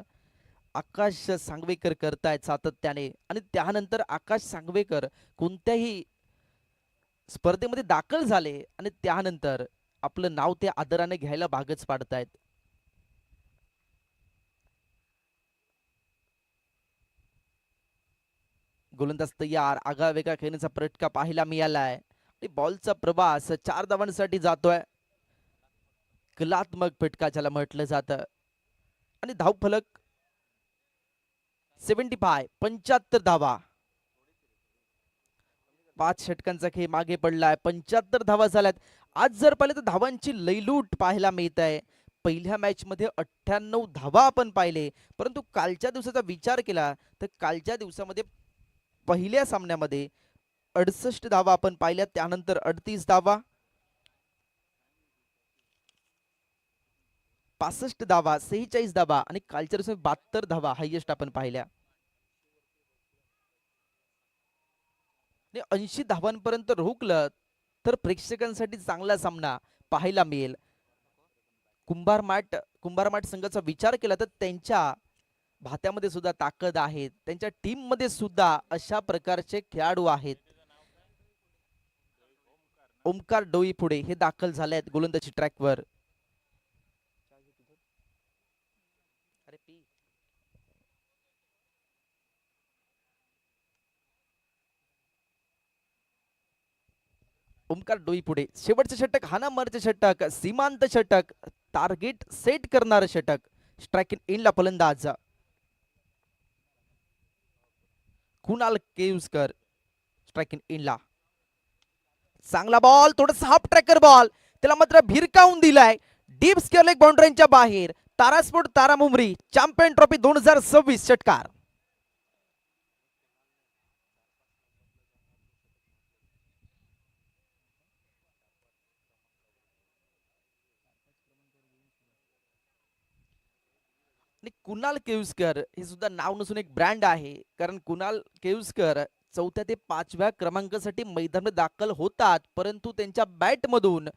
आकाश सांगवेकर करतायत सातत्याने आणि त्यानंतर आकाश सांगवेकर कोणत्याही स्पर्धेमध्ये दाखल झाले आणि त्यानंतर आपलं नाव ते आदराने घ्यायला भागच पाडतायत. गोलंदाज तयार, आगळावेगळा खेळण्याचा प्रयत्न पाहायला मिळालाय. बॉलचा प्रवास 4 धावांसाठी जातोय. कलात्मक फटका ज्याला म्हटलं जातं आणि धावफलक 75 धावा. 5 षटकांचा खेळ मागे पडलाय. 75 धावा झाल्यात. आज जर पाहिलं तर धावांची लयलूट पाहायला मिळत आहे. पहिल्या मॅच मध्ये 98 धावा आपण पाहिले, परंतु कालच्या दिवसाचा विचार केला तर कालच्या दिवसामध्ये पहिल्या सामन्यामध्ये 68 धावा आपण पाहिल्या, त्यानंतर 38 धावा, 65 धावा, 46 धावा आणि कालच्या दिवसात 72 धावा हायेस्ट आपण पाहिल्या. 80 धावांपर्यंत रोखलं तर प्रेक्षकांसाठी चांगला सामना पाहायला मिळेल. कुंभारमाट संघाचा विचार केला तर त्यांच्या भात्यामध्ये सुद्धा ताकद आहे, त्यांच्या टीम मध्ये सुद्धा अशा प्रकारचे खेळाडू आहेत. ओमकार डोई पुढे हे दाखल झाले आहेत गोलंदाजी ट्रॅकवर. ओमकार डोई पुढे शेवटचे षटक, हाणामारीचे षटक, सीमांत षटक, टार्गेट सेट करणारे षटक. स्ट्राइक इन ला फलंदाज कुणाल केवस्कर. स्ट्राइक इन ला चांगला बॉल, थोडस हाफ ट्रॅकर बॉल, त्याला मात्र भिरकावून दिलाय डीप स्क्वेअर लेग बाउंड्रीच्या बाहेर. तारास्पोर्ट तारामुंबरी चॅम्पियन ट्रॉफी 2026 षटकार. आणि कुणाल केवस्कर हे सुद्धा नाव नसून एक ब्रँड आहे, कारण कुणाल केवस्कर 4थ्या ते 5व्या क्रमांकासाठी मैदानात दाखल होतात, परंतु त्यांच्या बॅट मधून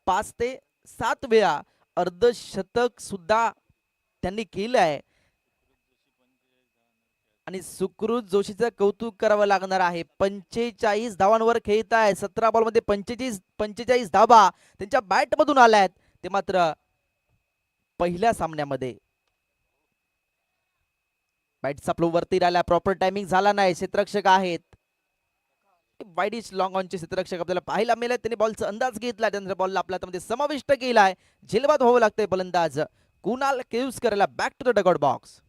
5 ते 7 वेळा अर्धशतक सुद्धा त्यांनी केलंय. आणि सुकृत जोशीचं कौतुक करावं लागणार आहे. 45 धावांवर खेळत आहे. 17 बॉल मध्ये 45 धावा त्यांच्या बॅट मधून आल्यात. ते मात्र पहिल्या सामन्यामध्ये बॅटचा फ्लो वरती राहिला, प्रॉपर टायमिंग झाला नाही. क्षेत्ररक्षक आहेत, वाईडिश लॉंग ऑनचे क्षेत्ररक्षक आपल्याला पाहायला मिळाले. त्यांनी बॉलचा अंदाज घेतला, त्यानंतर बॉलला आपल्या हातामध्ये समाविष्ट केलाय. झेलबाद व्हावं लागतंय फलंदाज कुणाल केवस्करला. Back to the dugout box.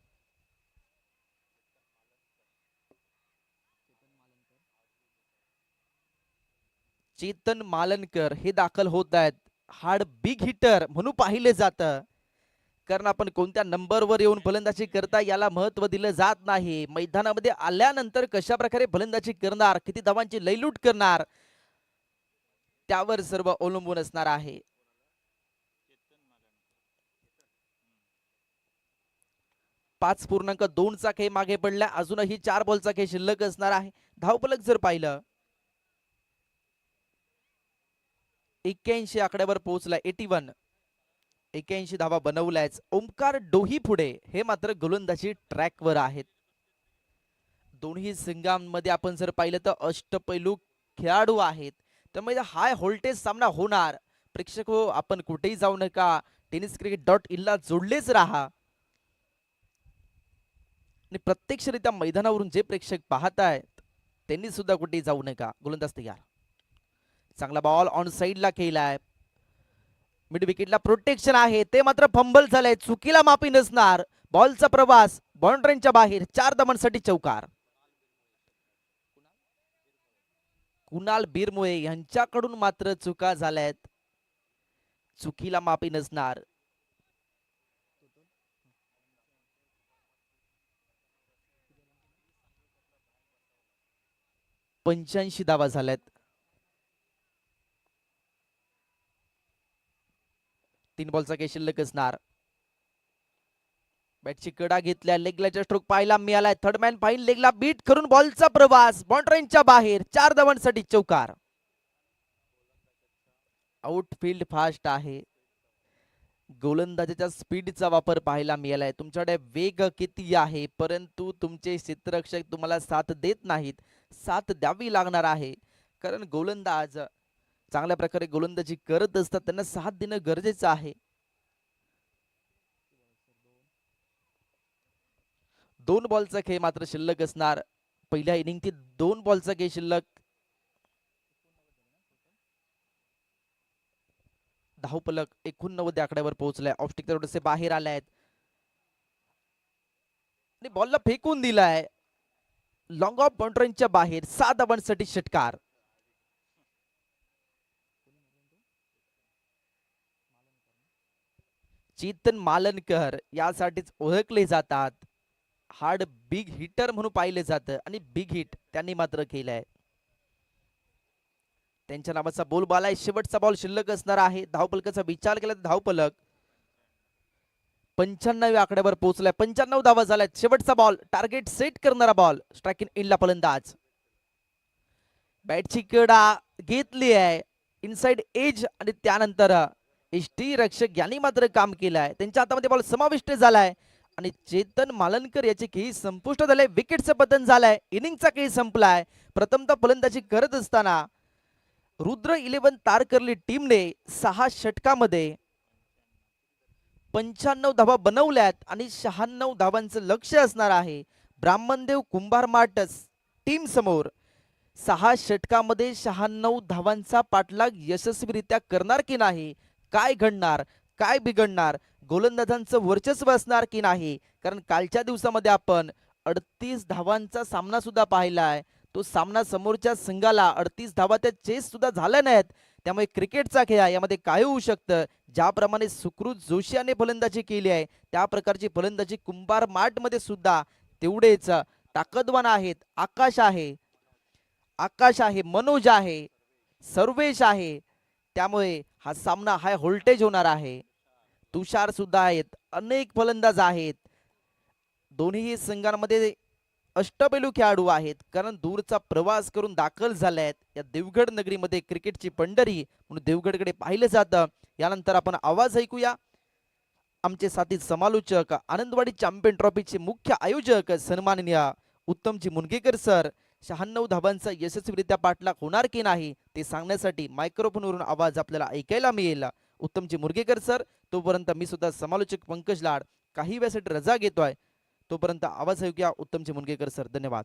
Chetan Malankar हे दाखल होत आहेत. हार्ड बिग हिटर म्हणून पाहिले जातं, कारण आपण कोणत्या नंबरवर येऊन फलंदाजी करता याला महत्व दिलं जात नाही. मैदानामध्ये आल्यानंतर कशा प्रकारे फलंदाजी करणार, किती धावांची लयलूट करणार, त्यावर सर्व अवलंबून असणार आहे. 5.2चा खेळ मागे पडला. अजूनही 4 बॉलचा खेळ शिल्लक असणार आहे. धावफलक जर पाहिलं 81 आकड्यावर पोहोचला. 81 धावा बनवल्याच. ओमकार डोही पुढे हे मात्र गोलंदाजी ट्रॅकवर आहेत. दोन्ही संघांमध्ये आपण जर पाहिलं तर अष्टपैलू खेळाडू आहेत, त्यामुळे हाय व्होल्टेज सामना होणार. प्रेक्षक हो, आपण कुठेही जाऊ नका, tenniscricket.in ला जोडलेच राहा. आणि प्रत्यक्षरित्या मैदानावरून जे प्रेक्षक पाहतायत त्यांनी सुद्धा कुठेही जाऊ नका. गोलंदाज तयार. चांगला बॉल ऑन साइडला केलाय. मिड विकेटला प्रोटेक्शन आहे, ते मात्र फंबल झालंय. चुकीला माफी नसणार. बॉलचा प्रवास बाउंड्रीच्या बाहेर. 4 धावांसाठी चौकार. कुणाल बिरमुळे यांच्याकडून मात्र चुका झाल्यात, चुकीला माफी नसणार. 85 धावा झाल्यात. 3 बॉलचा काही शिल्लक असणार. बॅटची कडा घेतल्या, लेगलाचा स्ट्रोक पाहायला मिळालाय. थर्ड मॅन फाईन लेगला बीट करून बॉलचा प्रवास बाउंड्रीच्या बाहेर. 4 धावांसाठी चौकार. आउटफील्ड फास्ट आहे. गोलंदाजाच्या स्पीडचा वापर पाहायला मिळालाय. तुमच्याकडे वेग किती आहे, परंतु तुमचे क्षेत्ररक्षक तुम्हाला साथ देत नाहीत. साथ द्यावी लागणार आहे. कारण गोलंदाज चांगल्या प्रकारे गोलंदाजी करत असतात, त्यांना साथ देणं गरजेचं आहे. 2 बॉलचा खेळ मात्र शिल्लक असणार. पहिल्या इनिंगची 2 बॉलचा खेळ शिल्लक. धावफलक 89 आकड्यावर पोहोचलाय. ऑफस्टिक थोडेसे बाहेर आले आहेत आणि बॉलला फेकून दिलाय लॉंग ऑफ बाउंड्रीच्या बाहेर. 6 धावांसाठी षटकार. चेतन मालनकर यासाठीच ओळखले जातात. हार्ड बिग हिटर म्हणून पाहिले जातं आणि बिग हिट त्यांनी मात्र केलंय. त्यांच्या नावाचा बोल बाला आहे. शेवटचा बॉल शिल्लक असणार आहे. धावफलकाचा विचार केला तर धावफलक 95 आकड्यावर पोहोचलाय. 95 धावा झाल्यात. शेवटचा बॉल, टार्गेट सेट करणारा बॉल. स्ट्राइक इन इनला फलंदाज. बॅटची कडा घेतली आहे इनसाइड एज आणि त्यानंतर एसटी रक्षक यांनी मात्र काम केलंय. त्यांच्या हातामध्ये बॉल समाविष्ट झालाय आणि चेतन मालनकर याचे खेळ संपुष्ट झाले. विकेटचं पतन झालंय. इनिंगचा खेळ संपलाय. प्रथमतः फलंदाजी करत असताना रुद्र 11 तारकर्ली टीमने 6 षटकामध्ये 95 धावा बनवल्यात आणि 96 धावांचं लक्ष असणार आहे. ब्राह्मणदेव कुंभार मार्टस टीम समोर 6 षटकामध्ये 96 धावांचा पाठलाग यशस्वीरित्या करणार की नाही, काय घडणार, काय बिघडणार, गोलंदाजांचं वर्चस्व असणार की नाही. कारण कालच्या दिवसामध्ये आपण 38 धावांचा सामना सुद्धा पाहिलाय. तो सामना समोरच्या संघाला 38 धावा त्या चेस सुद्धा झाल्या नाहीत. त्यामुळे क्रिकेटचा खेळ आहे, यामध्ये काय होऊ शकतं. ज्याप्रमाणे सुकृत जोशी याने फलंदाजी केली आहे त्या प्रकारची फलंदाजी कुंभार मार्टमध्ये सुद्धा तेवढेच ताकदवान आहेत. आकाश आहे, मनोज आहे, सर्वेश आहे. त्यामुळे हा सामना हाय व्होल्टेज होणार आहे. तुषार सुद्धा आहेत, अनेक फलंदाज आहेत. दोन्ही संघांमध्ये अष्टपैलू खेळाडू आहेत. कारण दूरचा प्रवास करून दाखल झाले आहेत या देवगड नगरीमध्ये. क्रिकेटची पंढरी म्हणून देवगडकडे पाहिलं जातं. यानंतर आपण आवाज ऐकूया. आमचे साथी समालोचक, आनंदवाडी चॅम्पियन ट्रॉफीचे मुख्य आयोजक सन्माननीय उत्तमजी मुनगेकर सर. 96 धावांचा यशस्वीरित्या पाठलाग होणार की नाही ते सांगण्यासाठी मायक्रोफोनवरून आवाज आपल्याला ऐकायला मिळेल. उत्तमजी मुरगेकर सर. तोपर्यंत मी सुद्धा समालोचक पंकज लाड काही वेळासाठी रजा घेतोय. तोपर्यंत आवाज ऐकूया उत्तमजी मुनगेकर सर. धन्यवाद.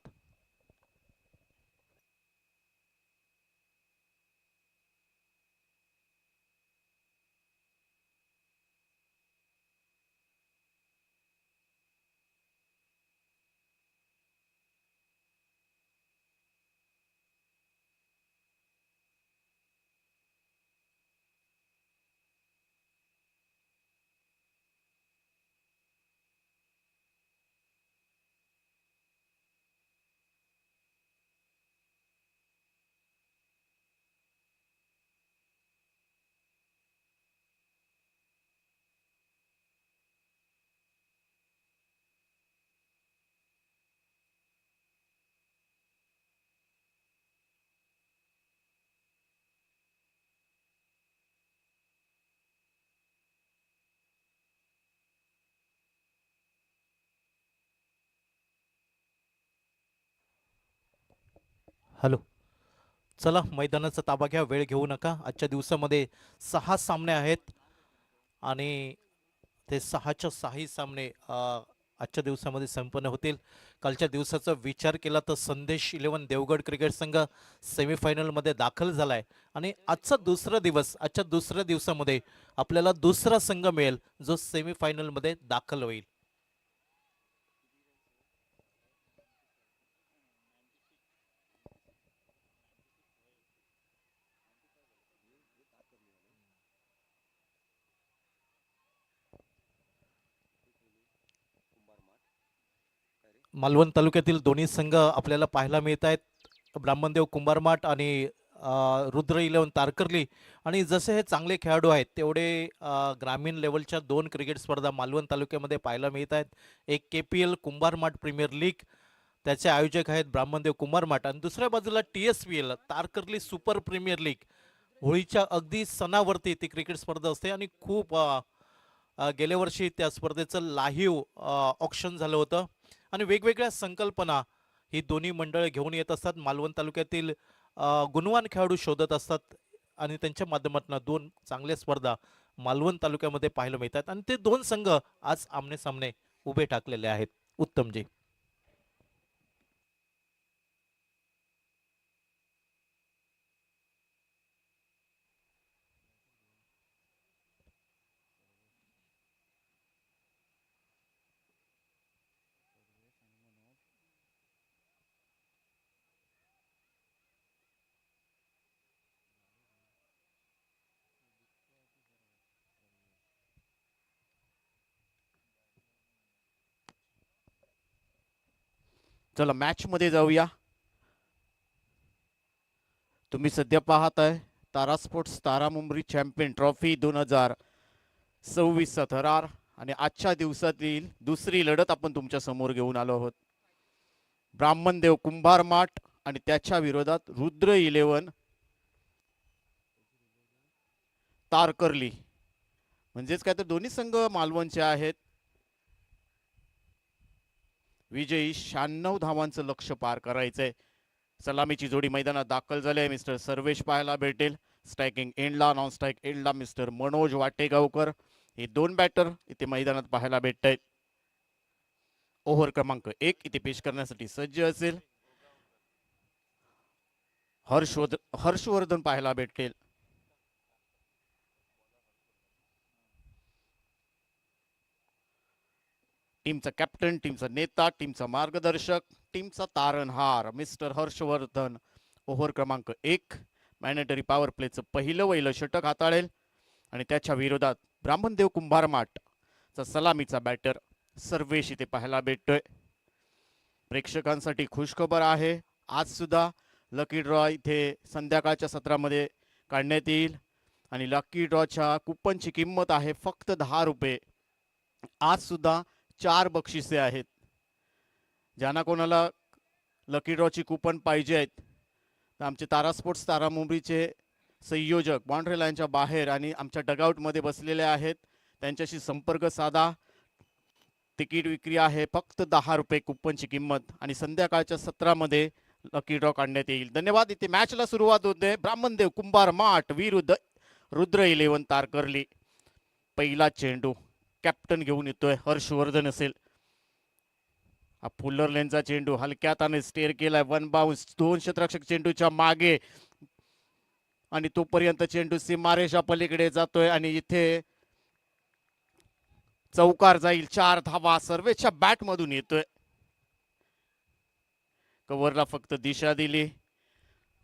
हॅलो. चला मैदानाचा ताबा घ्या. वेळ घेऊ नका. आजच्या दिवसामध्ये 6 सामने आहेत आणि ते 6च्या 6ही सामने आजच्या दिवसामध्ये संपन्न होतील. कालच्या दिवसाचा विचार केला तर संदेश 11 देवगड क्रिकेट संघ सेमीफायनलमध्ये दाखल झालाय आणि आजचा दुसरा दिवस. आजच्या दुसऱ्या दिवसामध्ये आपल्याला दुसरा संघ मिळेल जो सेमीफायनलमध्ये दाखल होईल. मालवण तालुक्यातील दोन्ही संघ आपल्याला पाहायला मिळत आहेत. ब्राह्मणदेव कुंभारमाट आणि रुद्र 11 तारकर्ली. आणि जसे हे चांगले खेळाडू आहेत तेवढे ग्रामीण लेवलच्या 2 क्रिकेट स्पर्धा मालवण तालुक्यामध्ये पाहायला मिळत आहेत. एक KPL कुंभारमाट प्रीमियर लीग, त्याचे आयोजक आहेत ब्राह्मणदेव कुंभारमाट, आणि दुसऱ्या बाजूला TSPL Tarkarli super premier league होळीच्या अगदी सणावरती ती क्रिकेट स्पर्धा असते आणि खूप गेल्या वर्षी त्या स्पर्धेचं लाईव्ह ऑक्शन झालं होतं आणि वेगवेगळ्या संकल्पना ही दोन्ही मंडळ घेऊन येत असतात. मालवण तालुक्यातील गुणवान खेळाडू शोधत असतात आणि त्यांच्या माध्यमातून दोन चांगल्या स्पर्धा मालवण तालुक्यामध्ये पाहायला मिळतात आणि ते दोन संघ आज आमने सामने उभे ठाकलेले आहेत. उत्तमजी. चला मॅच मध्ये जाऊया. तुम्ही सध्या पाहताय तारा स्पोर्ट्स तारा मुंबरी चॅम्पियन ट्रॉफी 2026 थरार आणि आजच्या दिवसातील दुसरी लढत आपण तुमच्या समोर घेऊन आलो आहोत. ब्राह्मणदेव कुंभार माठ आणि त्याच्या विरोधात रुद्र 11 तारकर्ली. म्हणजेच काय तर दोन्ही संघ मालवणचे आहेत. विजयी 96 धावांचं लक्ष पार करायचंय. सलामीची जोडी मैदानात दाखल झाले. मिस्टर सर्वेश पाहायला भेटेल. स्ट्रायकिंग एंडला नॉन स्ट्राईक एंडला मिस्टर मनोज वाटेगावकर हे दोन बॅटर इथे मैदानात पाहायला भेटत आहेत. ओव्हर क्रमांक 1 इथे पेश करण्यासाठी सज्ज असेल. हर्षवर्धन पाहायला भेटेल. टीमचा कॅप्टन, टीमचा नेता, टीमचा मार्गदर्शक, टीमचा तारणहार मिस्टर हर्षवर्धन. ओव्हर क्रमांक 1 मॅनेटरी पॉवर प्लेचं पहिलं षटक हाताळेल आणि त्याच्या विरोधात ब्राह्मणदेव कुंभार माठ चा सलामीचा बॅटर सर्वेश इथे पाहायला भेटतोय. प्रेक्षकांसाठी खुशखबर आहे. आज सुद्धा लकी ड्रॉ इथे संध्याकाळच्या सत्रामध्ये काढण्यात येईल आणि लकी ड्रॉच्या कुपनची किंमत आहे फक्त 10 रुपये. आज सुद्धा 4 बक्षिसे आहेत. ज्यांना कोणाला लकी ड्रॉची कुपन पाहिजे आहेत तर आमचे तारा स्पोर्ट्स तारा मुंबईचे संयोजक बाउंड्री लाईनच्या बाहेर आणि आमच्या डगआउटमध्ये बसलेले आहेत. त्यांच्याशी संपर्क साधा. तिकीट विक्री आहे फक्त 10 रुपये कुपनची किंमत आणि संध्याकाळच्या सत्रामध्ये लकी ड्रॉ काढण्यात येईल. धन्यवाद. इथे मॅचला सुरुवात होते. ब्राह्मणदेव कुंभार माठ विरुद्ध रुद्र 11 तारकर्ली. पहिला चेंडू कॅप्टन घेऊन येतोय. हर्षवर्धन असेल. हा फुल्लर लेनचा चेंडू हलक्यात आणि स्टेअर केलाय. 1 बाउन्स. 2 क्षेत्ररक्षक चेंडूच्या मागे आणि तोपर्यंत चेंडू सीमारेषा पलीकडे जातोय आणि इथे चौकार जाईल. 4 धावा सर्वेच्या बॅट मधून येतोय. कव्हरला फक्त दिशा दिली.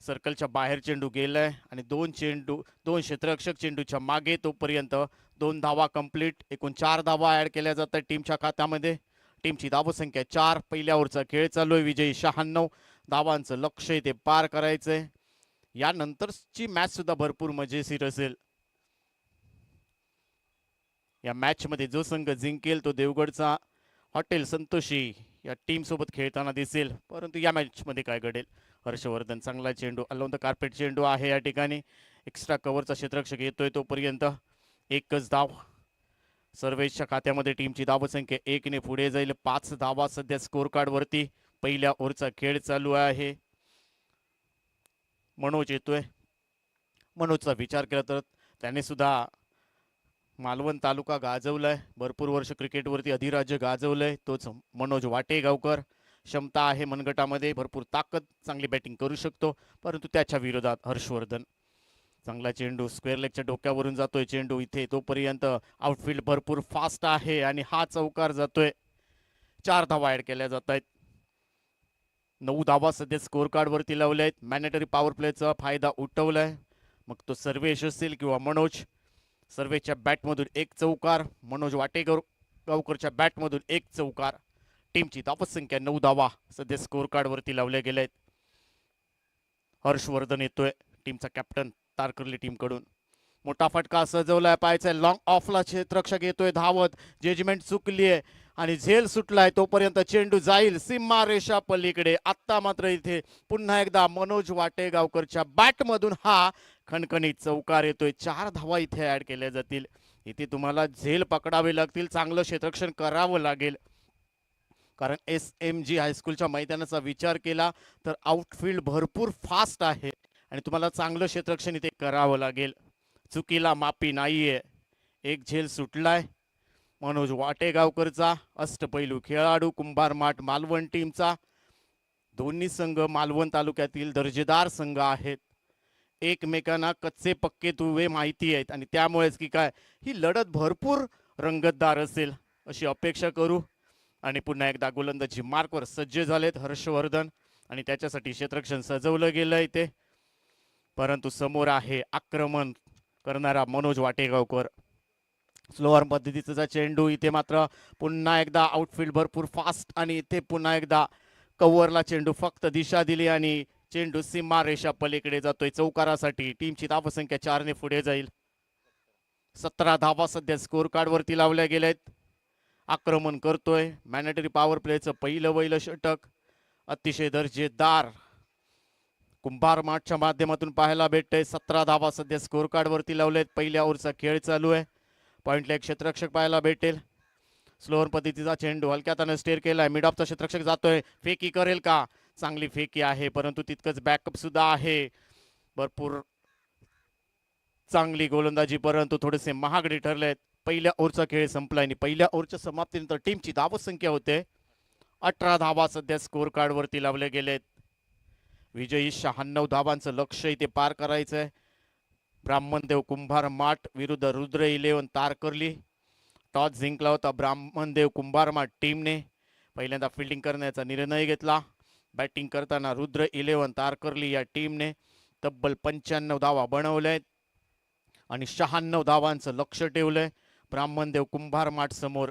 सर्कलच्या बाहेर चेंडू गेलाय आणि 2 क्षेत्ररक्षक चेंडूच्या मागे. तोपर्यंत 2 धावा कंप्लीट. एकूण 4 धावा ऍड केल्या जातात टीमच्या खात्यामध्ये. टीमची धावसंख्या 4. पहिल्या ओव्हरचा खेळ चालू आहे. विजयी 96 धावांचं लक्ष इथे पार करायचंय. यानंतरची मॅच सुद्धा भरपूर मजेशीर असेल. या मॅच मध्ये जो संघ जिंकेल तो देवगडचा हॉटेल संतोषी या टीम सोबत खेळताना दिसेल. परंतु या मॅच मध्ये काय घडेल. हर्षवर्धन चांगला चेंडू अलाउन द कार्पेट चेंडू आहे. या ठिकाणी एक्स्ट्रा कव्हरचा क्षेत्ररक्षक येतोय. तोपर्यंत एकच धाव सर्वेच्या खात्यामध्ये. टीमची धावसंख्या 1 ने पुढे जाईल. 5 धावा सध्या स्कोर कार्ड वरती. पहिल्या ओव्हरचा खेळ चालू आहे. मनोज येतोय. मनोजचा विचार केला तर त्याने सुद्धा मालवण तालुका गाजवलाय. भरपूर वर्ष क्रिकेटवरती अधिराज्य गाजवलंय. तोच मनोज वाटेगावकर. क्षमता आहे मनगटामध्ये. भरपूर ताकद. चांगली बॅटिंग करू शकतो. परंतु त्याच्या विरोधात हर्षवर्धन. चांगला चेंडू स्क्वेअर लेगच्या डोक्यावरून जातोय चेंडू इथे. तोपर्यंत आउटफील्ड भरपूर फास्ट आहे आणि हा चौकार जातोय. 4 धावा ऍड केल्या जात आहेत. 9 धावा सध्या स्कोर कार्ड वरती लावल्या आहेत. मॅनेटरी पॉवर प्लेचा फायदा उठवलाय. मग तो सर्वेश असेल किंवा मनोज. सर्वेच्या बॅटमधून 1 चौकार. मनोज वाटेगावकरच्या बॅटमधून 1 चौकार. टीमची धावसंख्या 9 धावा सध्या स्कोर कार्ड वरती लावल्या गेल्या आहेत. हर्षवर्धन येतोय. टीमचा कॅप्टन तारकर्ली टीम कडून. मोठा फटका सजवलाय. पाहायचा लॉंग ऑफला क्षेत्ररक्षक येतोय धावत. जजमेंट चुकली आहे आणि झेल सुटलाय. तोपर्यंत चेंडू जाईल सीमारेषा पलीकडे. आत्ता मात्र इथे पुन्हा एकदा मनोज वाटेगावकरच्या बॅटमधून हा खणखणीत चौकार येतोय, 4 धावा इथे ऍड केल्या जातील. इथे तुम्हाला झेल पकडावे लागतील, चांगलं क्षेत्ररक्षण करावं लागेल. कारण SMG हायस्कूलच्या मैदानाचा विचार केला तर आउटफील्ड भरपूर फास्ट आहे आणि तुम्हाला चांगलं क्षेत्ररक्षण इथे करावं लागेल. चुकीला माफी नाहीये. एक झेल सुटलाय मनोज वाटेगावकरचा, अष्टपैलू खेळाडू कुंभार माठ मालवण टीमचा. दोन्ही संघ मालवण तालुक्यातील दर्जेदार संघ आहेत. एकमेकांना कच्चे पक्के तुवे माहिती आहेत आणि त्यामुळेच की काय ही लढत भरपूर रंगतदार असेल अशी अपेक्षा करू. आणि पुन्हा एकदा गोलंदाजी मार्कवर सज्ज झालेत हर्षवर्धन आणि त्याच्यासाठी क्षेत्ररक्षण सजवलं गेलं इथे. परंतु समोर आहे आक्रमण करणारा मनोज वाटेगावकर. स्लोअर पद्धतीचा चेंडू इथे मात्र पुन्हा एकदा आउटफील्ड भरपूर फास्ट आणि इथे पुन्हा एकदा कव्हरला चेंडू फक्त दिशा दिली आणि चेंडू सीमा रेषा पलीकडे जातोय चौकारासाठी. टीमची धावसंख्या 4 ने पुढे जाईल. 17 धावा सध्या स्कोर कार्ड वरती लावल्या गेल्यात. आक्रमण करतोय मॅन्डेटरी पॉवर प्लेचं पहिलं षटक अतिशय दर्जेदार कुंभार माठच्या माध्यमातून पाहायला भेटतंय. 17 धावा सध्या स्कोर कार्ड वरती लावलेत. पहिल्या ओव्हरचा खेळ चालू आहे. पॉइंटला एक क्षेत्ररक्षक पाहायला भेटेल. स्लोअर पद्धतीचा चेंडू हलक्या हाताने स्टेअर केलाय. मिड ऑफचा क्षेत्ररक्षक जातोय. फेकी करेल का? चांगली फेकी आहे परंतु तितकंच बॅकअप सुद्धा आहे. भरपूर चांगली गोलंदाजी परंतु थोडेसे महागडे ठरलेत. पहिल्या ओव्हरचा खेळ संपला आणि पहिल्या ओव्हरच्या समाप्तीनंतर टीमची धावसंख्या होते 18 धावा सध्या स्कोर कार्ड वरती लावले गेलेत. विजयी 96 धावांचं लक्ष इथे पार करायचंय. ब्राह्मणदेव कुंभार माठ विरुद्ध रुद्र 11 तारकर्ली. टॉस जिंकला होता ब्राह्मणदेव कुंभार माठ टीमने. पहिल्यांदा फिल्डिंग करण्याचा निर्णय घेतला. बॅटिंग करताना रुद्र 11 तारकर्ली या टीमने तब्बल 95 धावा बनवल्यात आणि 96 धावांचं लक्ष ठेवलंय ब्राह्मणदेव कुंभार माठ समोर.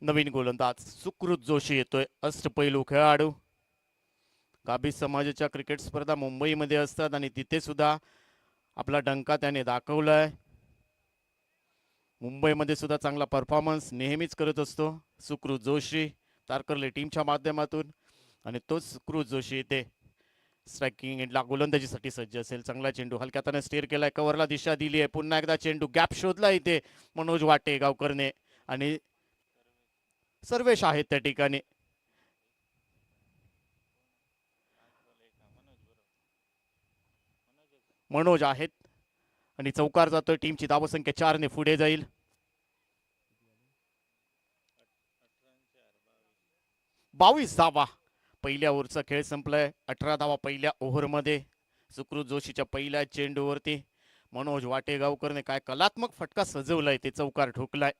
नवीन गोलंदाज सुकृत जोशी येतोय. अष्टपैलू खेळाडू. गाभी समाजाच्या क्रिकेट स्पर्धा मुंबईमध्ये असतात आणि तिथे सुद्धा आपला डंका त्याने दाखवलाय. मुंबईमध्ये सुद्धा चांगला परफॉर्मन्स नेहमीच करत असतो सुकृत जोशी तारकर्ली टीमच्या माध्यमातून. आणि तोच सुकृत जोशी इथे स्ट्रायकिंग एंडला गोलंदाजीसाठी सज्ज असेल. चांगला चेंडू हलक्या हाताने स्टेअर केलाय. कव्हरला दिशा दिली आहे. पुन्हा एकदा चेंडू गॅप शोधला इथे मनोज वाटेगावकरने आणि सर्वेश आहेत त्या ठिकाणी. मनोज आहेत आणि चौकार जातोय. टीमची धावसंख्या 4 ने पुढे जाईल. बावीस धावा. पहिल्या ओव्हरचा खेळ संपलाय. 18 धावा पहिल्या ओव्हरमध्ये. सुकृत जोशीच्या पहिल्या चेंडूवरती मनोज वाटेगावकरने काय कलात्मक फटका सजवलाय ते चौकार ठोकलाय.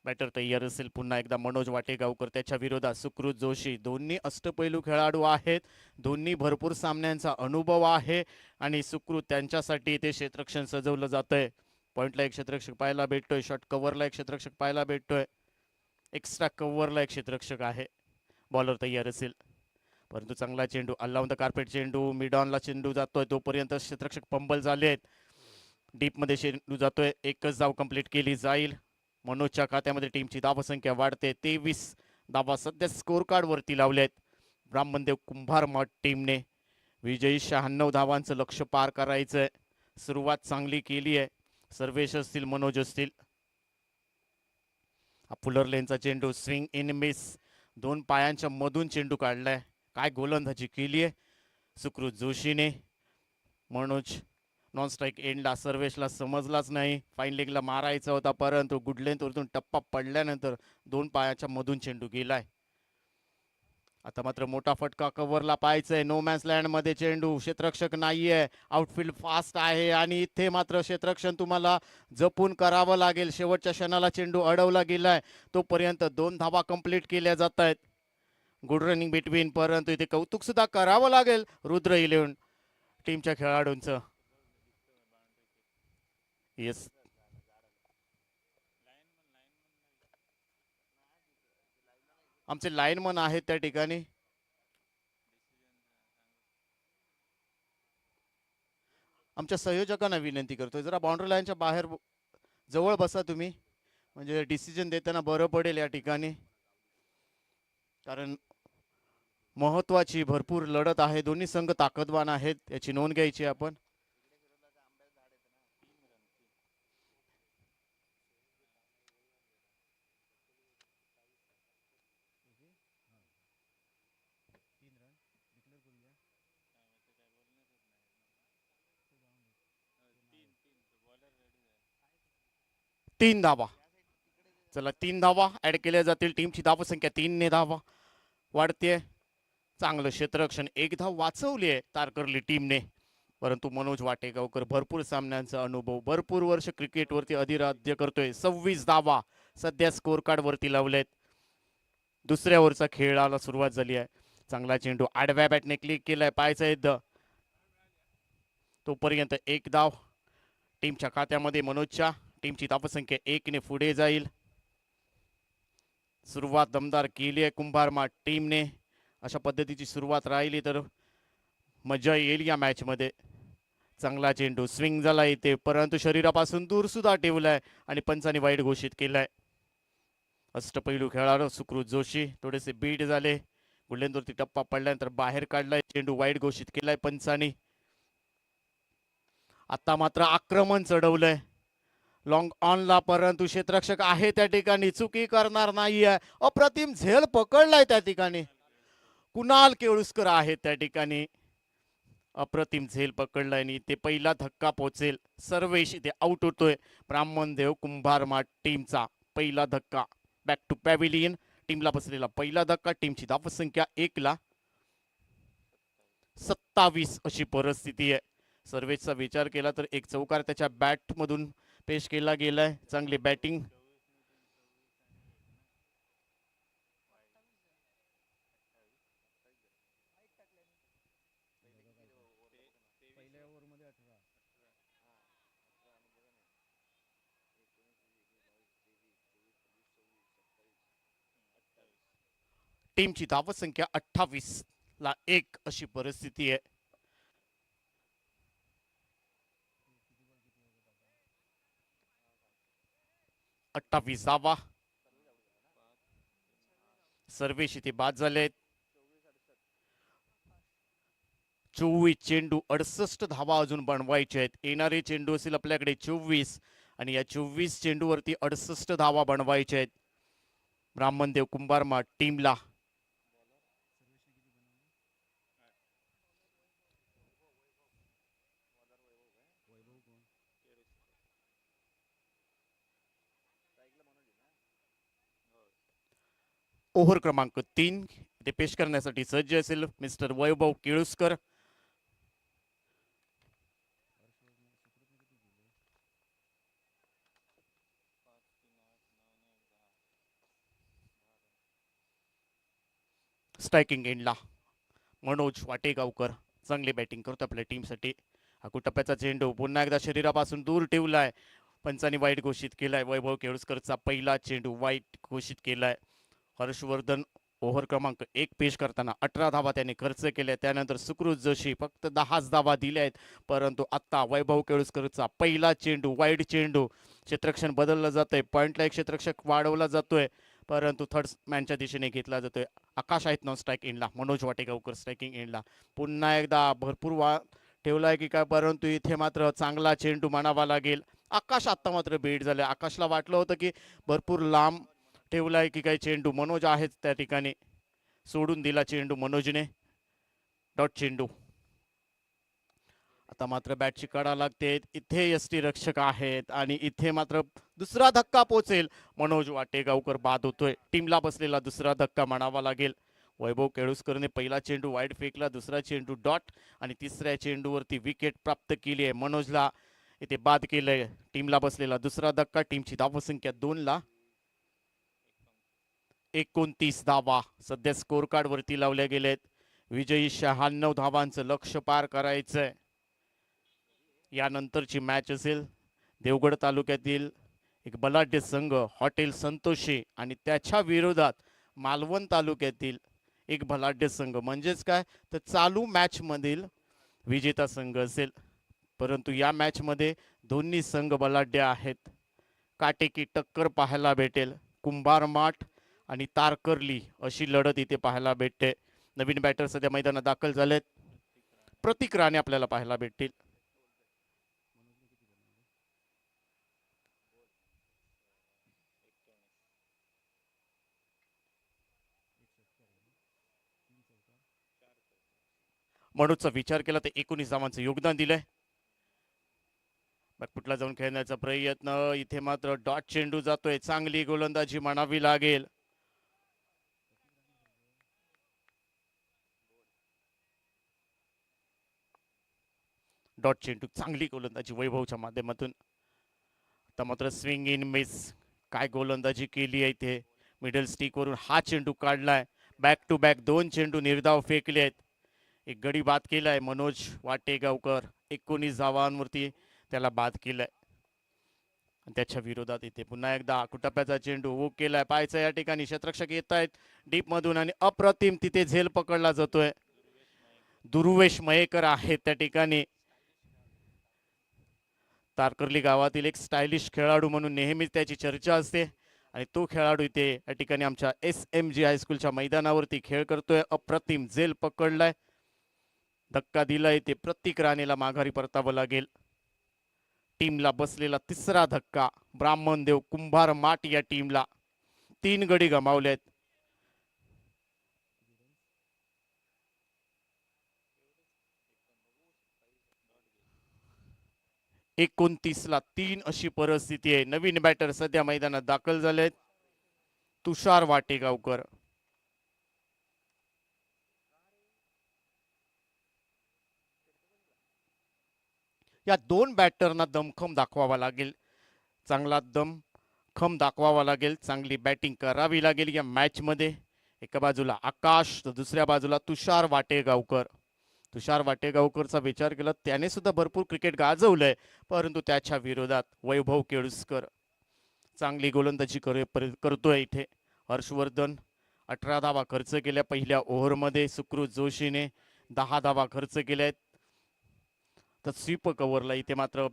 बॅटर तयार असेल पुन्हा एकदा मनोज वाटेगावकर त्याच्या विरोधात सुकृत जोशी. दोन्ही अष्टपैलू खेळाडू आहेत. दोन्ही भरपूर सामन्यांचा अनुभव आहे आणि सुकृत त्यांच्यासाठी ते क्षेत्ररक्षण सजवलं जातंय. पॉइंटला एक क्षेत्ररक्षक पाहायला भेटतोय. शॉर्ट कव्हरला एक क्षेत्ररक्षक पाहायला भेटतोय. एक्स्ट्रा कव्हरला एक क्षेत्ररक्षक आहे. बॉलर तयार असेल परंतु चांगला चेंडू अलाउन द कार्पेट चेंडू मिड ऑनला चेंडू जातोय तोपर्यंत क्षेत्ररक्षक पंबल झाले आहेत. डीप मध्ये चेंडू जातोय. एकच धाव कंप्लीट केली जाईल. मनोजच्या खात्यामध्ये टीमची धावसंख्या वाढते. 23 धावा सध्या स्कोर कार्ड वरती लावलेत ब्राह्मणदेव कुंभार मठ टीमने. विजयी 96 धावांचं लक्ष पार करायचंय. सुरुवात चांगली केली आहे. सर्वेश असतील मनोज असतील. फुलर लेनचा चेंडू स्विंग इन मिस. 2 पायांच्या मधून चेंडू काढलाय. काय गोलंदाजी केली आहे सुकृत जोशीने. मनोज नॉन स्ट्राईक एंडला सर्वेशला समजलाच नाही. फाईन लेगला मारायचा होता परंतु गुड लेंथवरतून टप्पा पडल्यानंतर 2 पायाच्या मधून चेंडू गेलाय. आता मात्र मोठा फटका कव्हरला पाहायचंय. नो मॅन्स लँड मध्ये चेंडू. क्षेत्ररक्षक नाहीये. आउटफील्ड फास्ट आहे आणि इथे मात्र क्षेत्ररक्षण तुम्हाला जपून करावं लागेल. शेवटच्या क्षणाला चेंडू अडवला गेलाय. तोपर्यंत 2 धावा कंप्लीट केल्या जात आहेत. गुड रनिंग बिटवीन परंतु इथे कौतुक सुद्धा करावं लागेल रुद्र 11 टीमच्या खेळाडूंचं. येस आमचे लाईनमन आहेत त्या ठिकाणी. आमच्या संयोजकांना विनंती करतोय जरा बाउंड्री लाईनच्या बाहेर जवळ बसा तुम्ही, म्हणजे डिसिजन देताना बरं पडेल या ठिकाणी, कारण महत्वाची भरपूर लढत आहे. दोन्ही संघ ताकदवान आहेत याची नोंद घ्यायची आपण. तीन धावा, चला 3 धावा ऍड केल्या जातील. टीमची धावसंख्या 3 ने धावा वाढते. चांगलं क्षेत्ररक्षण, एक धाव वाचवली आहे तारकर्ली टीमने, परंतु मनोज वाटेगावकर भरपूर सामन्यांचा अनुभव, भरपूर वर्ष क्रिकेटवरती अधिराज्य करतोय. 26 धावा सध्या स्कोर कार्ड वरती लावलेत. दुसऱ्या ओव्हरचा खेळाला सुरुवात झाली आहे. चांगला चेंडू आडव्या बॅटने क्लिक केलाय, पायचा युद्ध, तोपर्यंत एक धाव टीमच्या खात्यामध्ये. मनोजच्या टीमची धावसंख्या 1 ने पुढे जाईल. सुरुवात दमदार केली आहे कुंभारमाठ टीमने. अशा पद्धतीची सुरुवात राहिली तर मजा येईल या मॅच मध्ये. चांगला चेंडू स्विंग झाला इथे, परंतु शरीरापासून दूर सुद्धा ठेवलाय आणि पंचांनी वाईट घोषित केलाय. अष्टपैलू खेळाडू सुकृत जोशी थोडेसे बीट झाले. गुल्हेंदूरती टप्पा पडल्यानंतर बाहेर काढलाय, चेंडू वाईट घोषित केलाय पंचांनी. आता मात्र आक्रमण चढवलंय लॉंग ऑनला, परंतु क्षेत्ररक्षक आहे त्या ठिकाणी, चुकी करणार नाहीये. अप्रतिम झेल पकडलाय त्या ठिकाणी. कुणाल केळुसकर आहेत त्या ठिकाणी, अप्रतिम झेल पकडलाय आणि ते पहिला धक्का पोहोचेल. सर्वेश इथे आउट होतोय. ब्राह्मणदेव कुंभारमाठ टीमचा पहिला धक्का. बॅक टू पॅव्हिलियन, टीमला बसलेला पहिला धक्का. टीमची धावसंख्या 1 ला 27 अशी परिस्थिती आहे. सर्वेशचा विचार केला तर एक चौकार त्याच्या बॅट मधून पेश केला गेलाय. चांगली बॅटिंग. टीमची धावसंख्या 28 ला 1 अशी परिस्थिती आहे. अठ्ठावीस धावा. सर्वेश इथे बाद झालेत. 24 चेंडू 68 धावा अजून बनवायचे आहेत. येणारे चेंडू असेल आपल्याकडे 24 आणि या 24 चेंडूवरती 68 धावा बनवायचे आहेत ब्राह्मणदेव कुंभारमाठ टीमला. ओव्हर क्रमांक 3 ते पेश करण्यासाठी सज्ज असेल मिस्टर वैभव केळुसकर. स्ट्रायकिंग एंडला मनोज वाटेगावकर चांगली बॅटिंग करतो आपल्या टीमसाठी. टप्प्याचा चेंडू पुन्हा एकदा शरीरापासून दूर ठेवलाय, पंचांनी वाईट घोषित केलाय. वैभव केळुसकरचा पहिला चेंडू वाईट घोषित केलाय. हर्षवर्धन ओव्हर क्रमांक 1 पेश करताना 18 धावा त्याने खर्च केल्या. त्यानंतर सुकृत जोशी फक्त 10 धावा दिल्या आहेत, परंतु आता वैभव केळुसकरचा पहिला चेंडू वाईट चेंडू. क्षेत्ररक्षण बदललं जातंय, पॉइंटला एक क्षेत्ररक्षक वाढवला जातोय, परंतु थर्ड मॅनच्या दिशेने घेतला जातोय. आकाश आहेत नॉन स्ट्राईक एंडला, मनोज वाटेगावकर स्ट्रायकिंग एंडला. पुन्हा एकदा भरपूर ठेवलाय की काय, परंतु इथे मात्र चांगला चेंडू म्हणावा लागेल. आकाश आता मात्र बीट झाले. आकाशला वाटलं होतं की भरपूर लांब ठेवलाय की काय चेंडू, मनोज आहेत त्या ठिकाणी, सोडून दिला चेंडू मनोजने. डॉट चेंडू. आता मात्र बॅटची कडा लागते. इथे यष्टी रक्षक आहेत आणि इथे मात्र दुसरा धक्का पोहोचेल. मनोज वाटेगावकर बाद होतोय. टीमला बसलेला दुसरा धक्का म्हणावा लागेल. वैभव केळुसकरने पहिला चेंडू वाईड फेकला, दुसरा चेंडू डॉट आणि तिसऱ्या चेंडूवरती विकेट प्राप्त केली आहे. मनोजला इथे बाद केलंय. टीमला बसलेला दुसरा धक्का. टीमची धावसंख्या 2 ला 29 धावा सध्या स्कोर कार्ड वरती लावल्या गेलेत. विजयी 96 धावांचं लक्ष पार करायचंय. यानंतरची मॅच असेल देवगड तालुक्यातील एक बलाढ्य संघ हॉटेल संतोषी आणि त्याच्या विरोधात मालवण तालुक्यातील एक बलाढ्य संघ, म्हणजेच काय तर चालू मॅच मधील विजेता संघ असेल. परंतु या मॅच मध्ये दोन्ही संघ बलाढ्य आहेत. काटेकी टक्कर पाहायला भेटेल. कुंभारमाठ आणि तारकर्ली अशी लढत इथे पाहायला भेटते. नवीन बॅटर सध्या मैदानात दाखल झालेत. प्रतीक राणे आपल्याला पाहायला भेटतील. मनोजचा विचार केला तर 19 धावांचं योगदान दिलंय. बॅकफुटला जाऊन खेळण्याचा प्रयत्न. इथे मात्र डॉट चेंडू जातोय. चांगली गोलंदाजी म्हणावी लागेल. डॉट चेंडू चांगली गोलंदाजी वैभवच्या माध्यमातून. आता मात्र स्विंग इन मिस. काय गोलंदाजी केली आहे इथे. मिडल स्टिक वरून हा चेंडू काढलाय. बॅक टू बॅक 2 चेंडू निर्धाव फेकले आहेत. एक गडी बाद केलाय मनोज वाटेगावकर. 19 धावांवरती त्याला बाद केलाय. त्याच्या विरोधात इथे पुन्हा एकदा कुटप्प्याचा चेंडू हुक केलाय. पायचा या ठिकाणी क्षेत्ररक्षक येत आहेत डीप मधून आणि अप्रतिम तिथे झेल पकडला जातोय. दुर्वेश मयेकर आहेत त्या ठिकाणी. तारकर्ली गावातील एक स्टायलिश खेळाडू म्हणून नेहमीच त्याची चर्चा असते आणि तो खेळाडू इथे या ठिकाणी आमच्या SMG हायस्कूलच्या मैदानावरती खेळ करतोय. अप्रतिम झेल पकडलाय. धक्का दिलाय ते प्रतीक राणेला माघारी परतावं लागेल. टीमला बसलेला तिसरा धक्का. ब्राह्मणदेव कुंभार माट या टीमला 3 गडी गमावलेत. एकोणतीसला 3 अशी परिस्थिती आहे. नवीन बॅटर सध्या मैदानात दाखल झालेत. तुषार वाटेगावकर. या 2 बॅटरना दमखम दाखवावा लागेल. चांगला दमखम दाखवावा लागेल. चांगली बॅटिंग करावी लागेल या मॅच मध्ये. एका बाजूला आकाश तर दुसऱ्या बाजूला तुषार वाटेगावकर. तुषार वाटेगावकरचा विचार केला त्याने सुद्धा भरपूर क्रिकेट गाजवलंय परंतु त्याच्या विरोधात वैभव केळुसकर चांगली गोलंदाजी करतोय. इथे हर्षवर्धन 18 धावा खर्च केल्या पहिल्या ओव्हरमध्ये. सुकृत जोशीने 10 धावा खर्च केल्यात. तर स्वीप कव्हरला इथे मात्र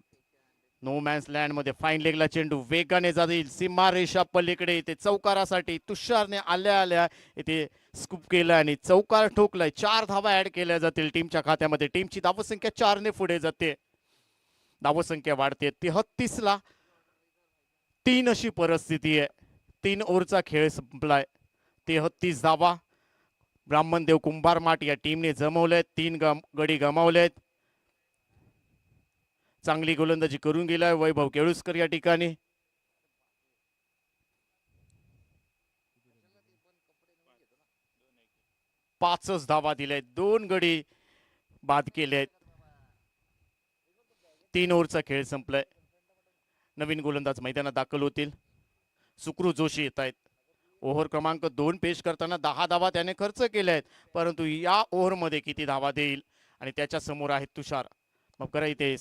नो मॅन्स लँड मध्ये फाईन लेगला चेंडू वेगाने जाईल. सीमा रेषा पलीकडे इथे चौकारासाठी तुषारने आल्या आल्या इथे स्कूप केला आणि चौकार ठोकलाय. 4 धावा ऍड केल्या जातील टीमच्या खात्यामध्ये. टीमची धावसंख्या 4 ने पुढे जाते. धावसंख्या वाढते. 33ला 3 अशी परिस्थिती आहे. 3 ओव्हरचा खेळ संपलाय. 33 धावा ब्राह्मणदेव कुंभार माट या टीमने जमवल्यात. 3 गडी गमावलेत. चांगली गोलंदाजी करून गेलाय वैभव केळुसकर या ठिकाणी. पाचच धावा दिल्यात. 2 गडी बाद केलेत. 3 ओव्हरचा खेळ संपलाय. नवीन गोलंदाज मैदानात दाखल होतील. सुकृत जोशी येत आहेत. ओव्हर क्रमांक 2 पेश करताना 10 धावा त्याने खर्च केल्या आहेत परंतु या ओव्हर मध्ये किती धावा देईल आणि त्याच्या समोर आहेत तुषार. मग करा इथे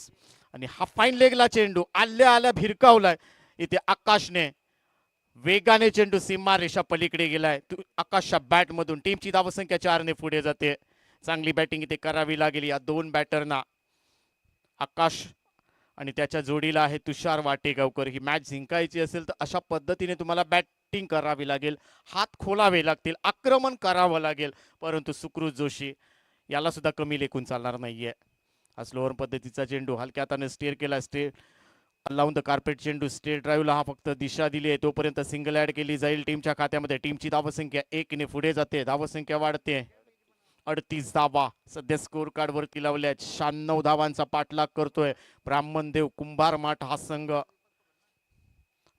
आणि हा फाईन लेगला चेंडू आल्या आल्या भिरकावलाय. इथे आकाशने वेगाने चेंडू सीमा रेषा पलीकडे गेलाय. आकाशच्या बॅट मधून टीमची धावसंख्या 4 ने पुढे जाते. चांगली बॅटिंग इथे करावी लागेल या 2 बॅटरना. आकाश आणि त्याच्या जोडीला आहे तुषार वाटेगावकर. ही मॅच जिंकायची असेल तर अशा पद्धतीने तुम्हाला बॅटिंग करावी लागेल. हात खोलावे लागतील. आक्रमण करावं लागेल परंतु सुकृत जोशी याला सुद्धा कमी लेखून चालणार नाहीये. हा स्लोअर पद्धतीचा चेंडू हलक्या हाताने स्टेअर केला. स्टेअर लावून द कार्पेट चेंडू स्टेअर ड्राईव्हला हा फक्त दिशा दिली आहे. तोपर्यंत सिंगल ऍड केली जाईल टीमच्या खात्यामध्ये. टीमची धावसंख्या 1 ने पुढे जाते. धावसंख्या वाढते. 38 धावा सध्या स्कोर कार्ड वरती लावल्या. 96 धावांचा पाठलाग करतोय ब्राह्मणदेव कुंभार माठ हा संघ.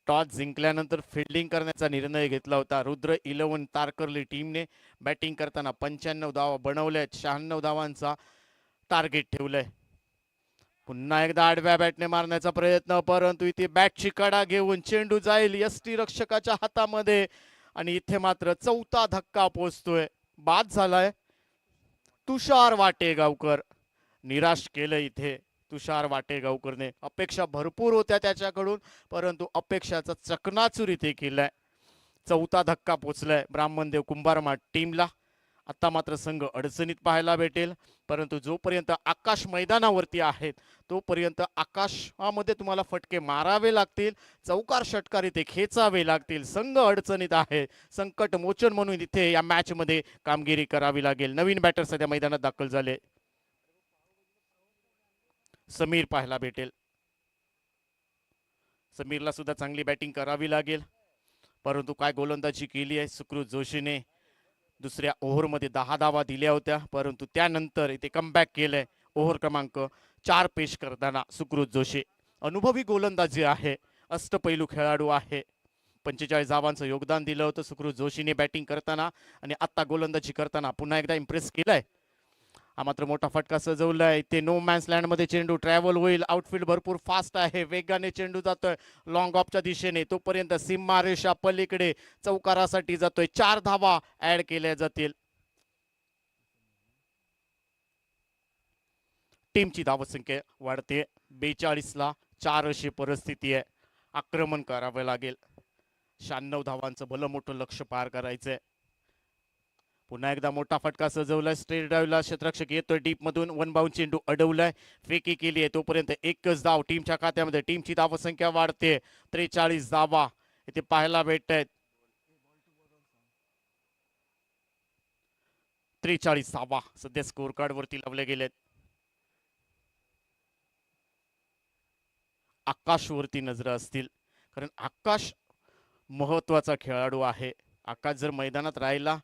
टॉस जिंकल्यानंतर फिल्डिंग करण्याचा निर्णय घेतला होता. रुद्र 11 तारकर्ली टीमने बॅटिंग करताना 95 धावा बनवल्या. 96 धावांचा टार्गेट ठेवलंय. पुन्हा एकदा आडव्या बॅटने मारण्याचा प्रयत्न परंतु इथे बॅटची कडा घेऊन चेंडू जाईल यष्टी रक्षकाच्या हातामध्ये आणि इथे मात्र 4था धक्का पोहोचतोय. बाद झालाय. तुषार वाटेगावकर निराश केलं इथे. तुषार वाटेगावकरने अपेक्षा भरपूर होत्या त्याच्याकडून परंतु अपेक्षाचा चकनाचूर इथे केलाय. 4था धक्का पोचलाय ब्राह्मणदेव कुंभारमाठ टीमला. आता मात्र संघ अडचणीत पाहायला भेटेल, परंतु जोपर्यंत आकाश मैदानावरती आहेत तोपर्यंत आकाशामध्ये तुम्हाला फटके मारावे लागतील, चौकार षटकार इथे खेचावे लागतील. संघ अडचणीत आहे, संकट मोचन म्हणून इथे या मॅच मध्ये कामगिरी करावी लागेल. नवीन बॅटर सध्या मैदानात दाखल झाले, समीर पाहायला भेटेल. समीरला सुद्धा चांगली बॅटिंग करावी लागेल, परंतु काय गोलंदाजी केली आहे सुकृत जोशीने. दुसऱ्या ओव्हरमध्ये 10 धावा दिल्या होत्या, परंतु त्यानंतर इथे कमबॅक केलंय. ओव्हर क्रमांक 4 पेश करताना सुकृत जोशी अनुभवी गोलंदाजी आहे, अष्टपैलू खेळाडू आहे. 45 धावांचं योगदान दिलं होतं सुकृत जोशीने बॅटिंग करताना, आणि आता गोलंदाजी करताना पुन्हा एकदा इम्प्रेस केलंय. हा मात्र मोठा फटका सजवलाय. इथे नो मॅन्स लँड मध्ये चेंडू ट्रॅव्हल होईल. आउटफील्ड भरपूर फास्ट आहे, वेगाने चेंडू जातोय लॉंग ऑफच्या दिशेने. तोपर्यंत सीमा रेषा पलीकडे चौकारासाठी जातोय. 4 धावा ऍड केल्या जातील. टीमची धावसंख्या वाढते, 42ला 4 अशी परिस्थिती आहे. आक्रमण करावे लागेल, 96 धावांचं भलं मोठं लक्ष पार करायचंय. पुन्हा एकदा मोठा फटका सजवलाय. स्ट्रेट ड्राईव्हला क्षेत्ररक्षक येतोय डीप मधून, वन बाउंड चेंडू अडवलाय, फेकी केली आहे. तोपर्यंत एकच धाव टीमच्या खात्यामध्ये. टीमची धावसंख्या वाढते, 43 धावा इथे पाहायला भेटत आहेत. 43 धावा सध्या स्कोर कार्ड वरती लावले गेलेत. आकाश वरती नजर असतील, कारण आकाश महत्वाचा खेळाडू आहे. आकाश जर मैदानात राहिला,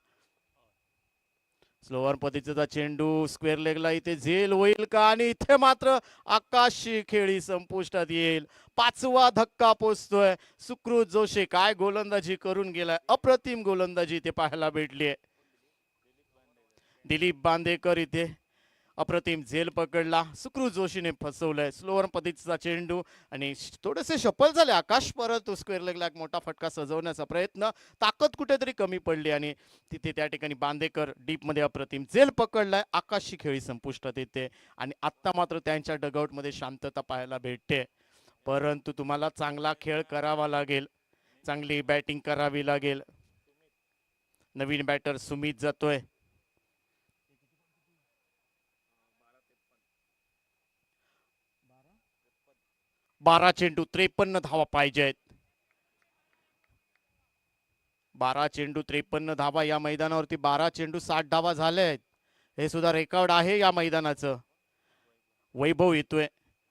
स्लोअर पद्धतीचा चेंडू स्क्वेअर लेगला इथे झेल होईल का, आणि इथे मात्र आकाशची खेळी संपुष्टात येईल. 5वा धक्का पोचतोय. सुकृत जोशी काय गोलंदाजी करून गेलाय, अप्रतिम गोलंदाजी इथे पाहायला भेटली आहे. दिलीप बांदेकर इथे अप्रतिम झेल पकडला, सुकृत जोशीने फसवलंय. स्लोअर पद्धतीचा चेंडू आणि थोडेसे सफल झाले आकाश, परंतु स्क्वेअर लेगला एक मोठा फटका सजवण्याचा प्रयत्न, ताकद कुठेतरी कमी पडली आणि तिथे त्या ठिकाणी बांदेकर डीप मध्ये अप्रतिम झेल पकडलाय. आकाशची खेळी संपुष्टात येते आणि आता मात्र त्यांच्या डगआउट मध्ये शांतता पाहायला भेटते. परंतु तुम्हाला चांगला खेळ करावा लागेल, चांगली बॅटिंग करावी लागेल. नवीन बॅटर सुमित जातोय. 12 चेंडू 53 धावा पाहिजेत. 12 चेंडू 53 धावा या मैदानावरती. 12 चेंडू 60 धावा झाले आहेत, हे सुद्धा रेकॉर्ड आहे या मैदानाचं. वैभव येतोय.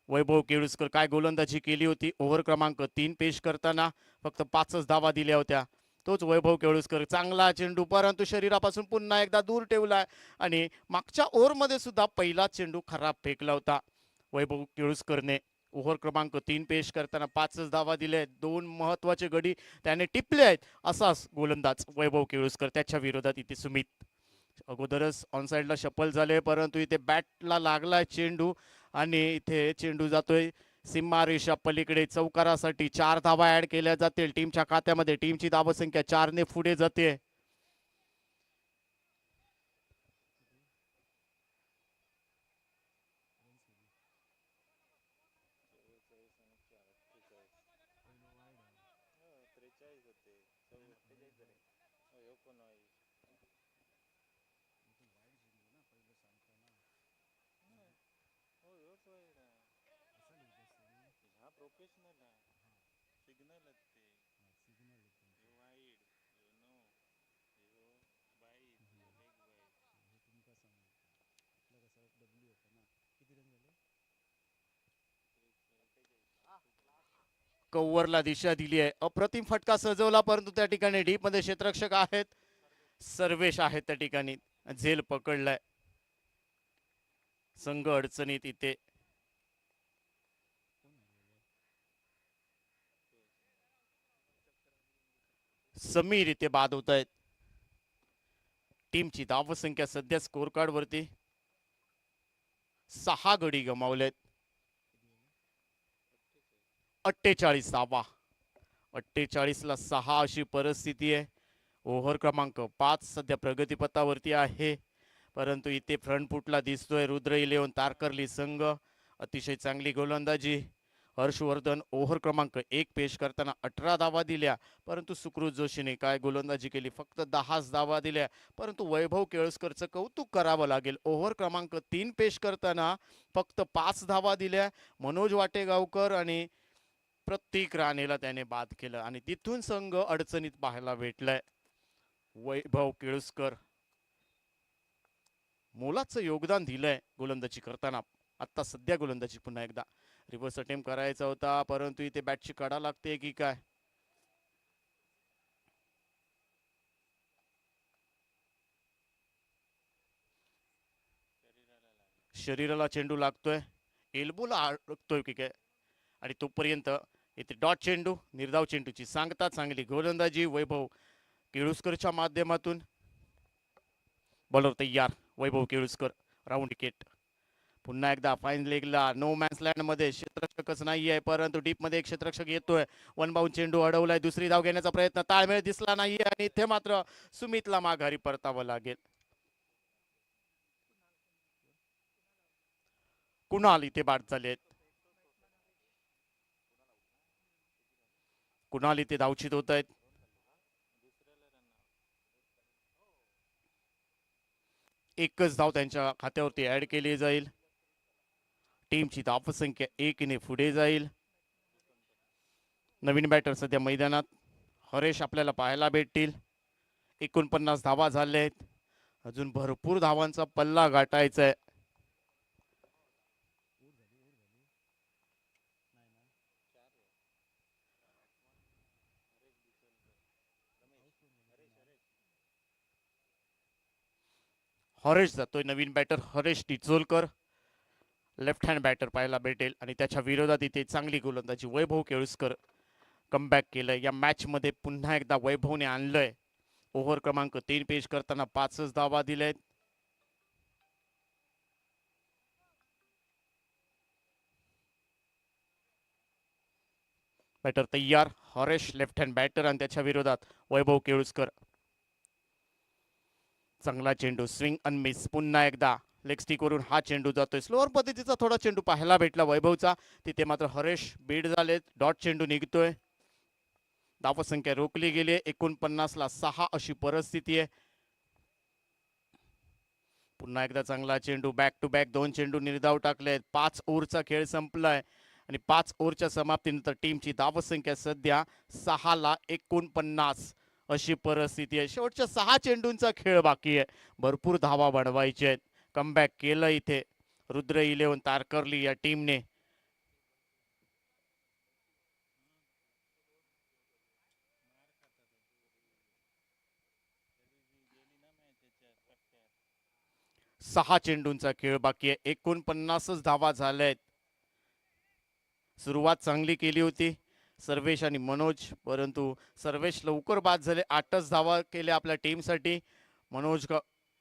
वैभव केळुसकर काय गोलंदाजी केली होती. ओव्हर क्रमांक 3 पेश करताना फक्त 5च धावा दिल्या होत्या. तोच वैभव केळुसकर. चांगला चेंडू, परंतु शरीरापासून पुन्हा एकदा दूर ठेवलाय आणि मागच्या ओव्हरमध्ये सुद्धा पहिला चेंडू खराब फेकला होता वैभव केळुसकरने. ओव्हर क्रमांक 3 पेश करताना 5च धावा दिल्या आहेत. 2 महत्वाचे गडी त्याने टिपले आहेत. असाच गोलंदाज वैभव केळुसकर. त्याच्या विरोधात इथे सुमित. अगोदरच ऑनसाइडला शफल झाले, परंतु इथे बॅटला लागलाय चेंडू आणि इथे चेंडू जातोय सीमा रेषा पलीकडे. चौकारासाठी 4 धावा ऍड केल्या जातील टीमच्या खात्यामध्ये. टीमची धावसंख्या 4 ने पुढे जाते. कव्वरला दिशा दिली आहे. अप्रतिम फटका सजवला, परंतु त्या ठिकाणी डीप मध्ये क्षेत्ररक्षक आहेत, सर्वेश आहेत त्या ठिकाणी. झेल पकडलाय. संघ अडचणीत इथे. समीर इथे बाद होत आहेत. टीमची धावसंख्या सध्या स्कोर कार्ड वरती 6 गडी गमावलेत. 48 धावा. 48 ला 6 अशी परिस्थिती आहे. ओव्हर क्रमांक 5 सध्या प्रगतीपथावरती आहे, परंतु इथे फ्रंट फुटला दिसतोय रुद्र इलेव्हन तारकर्ली संघ. अतिशय चांगली गोलंदाजी. हर्षवर्धन ओव्हर क्रमांक 1 पेश करताना 18 धावा दिल्या, परंतु सुकृत जोशीने काय गोलंदाजी केली, फक्त 10 धावा दिल्या. परंतु वैभव केळुसकरचं कौतुक करावं लागेल. ओव्हर क्रमांक 3 पेश करताना फक्त 5 धावा दिल्या. मनोज वाटेगावकर आणि प्रत्येक राणेला त्याने बाद केलं आणि तिथून संघ अडचणीत पाहायला भेटलाय. वैभव केळुसकर मोलाचं योगदान दिलंय गोलंदाजी करताना. आता सध्या गोलंदाजी पुन्हा एकदा रिव्हर्स अटेम्प्ट करायचा होता, परंतु इथे बॅटची कडा लागते की काय. शरीराला चेंडू लागतोय, एल्बोला अडकतोय की काय, आणि तोपर्यंत इथे डॉट चेंडू, निर्धाव चेंडूची सांगता चांगली गोलंदाजी वैभव केळुसकरच्या माध्यमातून. बॉलर तयार वैभव केळुसकर, राऊंड विकेट. पुन्हा एकदा फाईन लेगला नो मॅन्स लँड मध्ये क्षेत्ररक्षकच नाहीये, परंतु डीप मध्ये एक क्षेत्ररक्षक येतोय. वन बाउंड चेंडू अडवलाय, दुसरी धाव घेण्याचा प्रयत्न, ताळमेळ दिसला नाहीये आणि इथे मात्र सुमितला माघारी परतावं लागेल. कुणाल इथे बाद झालेत. कुणाल इथे धावचित होत आहेत. एकच धाव त्यांच्या खात्यावरती ऍड केली जाईल. टीमची धावसंख्या 1 ने पुढे जाईल. नवीन बॅटर सध्या मैदानात हरेश आपल्याला पाहायला भेटतील. 49 धावा झाल्या आहेत. अजून भरपूर धावांचा पल्ला गाठायचा आहे. हरेश जातोय, नवीन batter Haresh Ticholkar left hand batter पाहायला भेटेल आणि त्याच्या विरोधात इथे चांगली गोलंदाजी वैभव केळुसकर कमबॅक केलंय. या मॅच मध्ये पुन्हा एकदा वैभवने आणलंय. ओव्हर क्रमांक 3 पेश करताना 5च धावा दिलेत. बॅटर तयार हरेश लेफ्ट हँड बॅटर आणि त्याच्या विरोधात वैभव केळुसकर. चांगला चेंडू, स्विंग अन मिस. पुन्हा एकदा लेग स्टिक वरून हा चेंडू जातोय. स्लोअर पद्धतीचा थोडा चेंडू पाहायला भेटला वैभवचा, तिथे मात्र हरेश बीड झालेत. डॉट चेंडू निघतोय. धावसंख्या रोखली गेली. 49 ला 6 अशी परिस्थिती आहे. पुन्हा एकदा चांगला चेंडू, बॅक टू बॅक 2 चेंडू निर्धाव टाकलेत. 5 ओव्हरचा खेळ संपलाय आणि 5 ओव्हरच्या समाप्तीनंतर टीमची धावसंख्या सध्या 6 ला 49 अशी परिस्थिती आहे. शेवटच्या 6 चेंडूंचा खेळ बाकी आहे. भरपूर धावा बनवायचे आहेत. कमबॅक केलं इथे रुद्र 11 तारकर्ली या टीमने. सहा चेंडूंचा खेळ बाकी आहे. 49च धावा झाल्यात. सुरुवात चांगली केली होती सर्वेश आणि मनोज, परंतु सर्वेश लवकर बाद झाले. 8च धावा केल्या आपल्या टीमसाठी.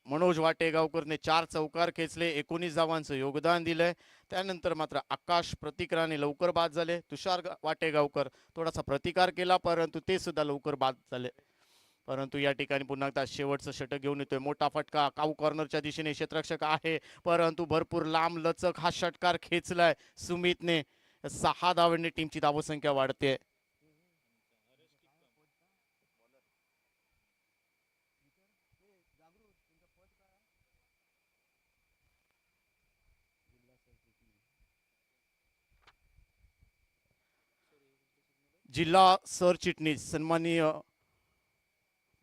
मनोज वाटेगावकरने 4 चौकार खेचले, 19 धावांचं योगदान दिलंय. त्यानंतर मात्र आकाश प्रतिकाराने लवकर बाद झाले. तुषार वाटेगावकर थोडासा प्रतिकार केला, परंतु ते सुद्धा लवकर बाद झाले. परंतु या ठिकाणी पुन्हा एकदा शेवटचं षटक घेऊन येतोय. मोठा फटका काऊ कॉर्नरच्या दिशेने क्षेत्ररक्षक आहे, परंतु भरपूर लांब लचक हा षटकार खेचलाय सुमितने. 6 धावांनी टीमची धावसंख्या वाढते. जिल्हा सरचिटणीस सन्माननीय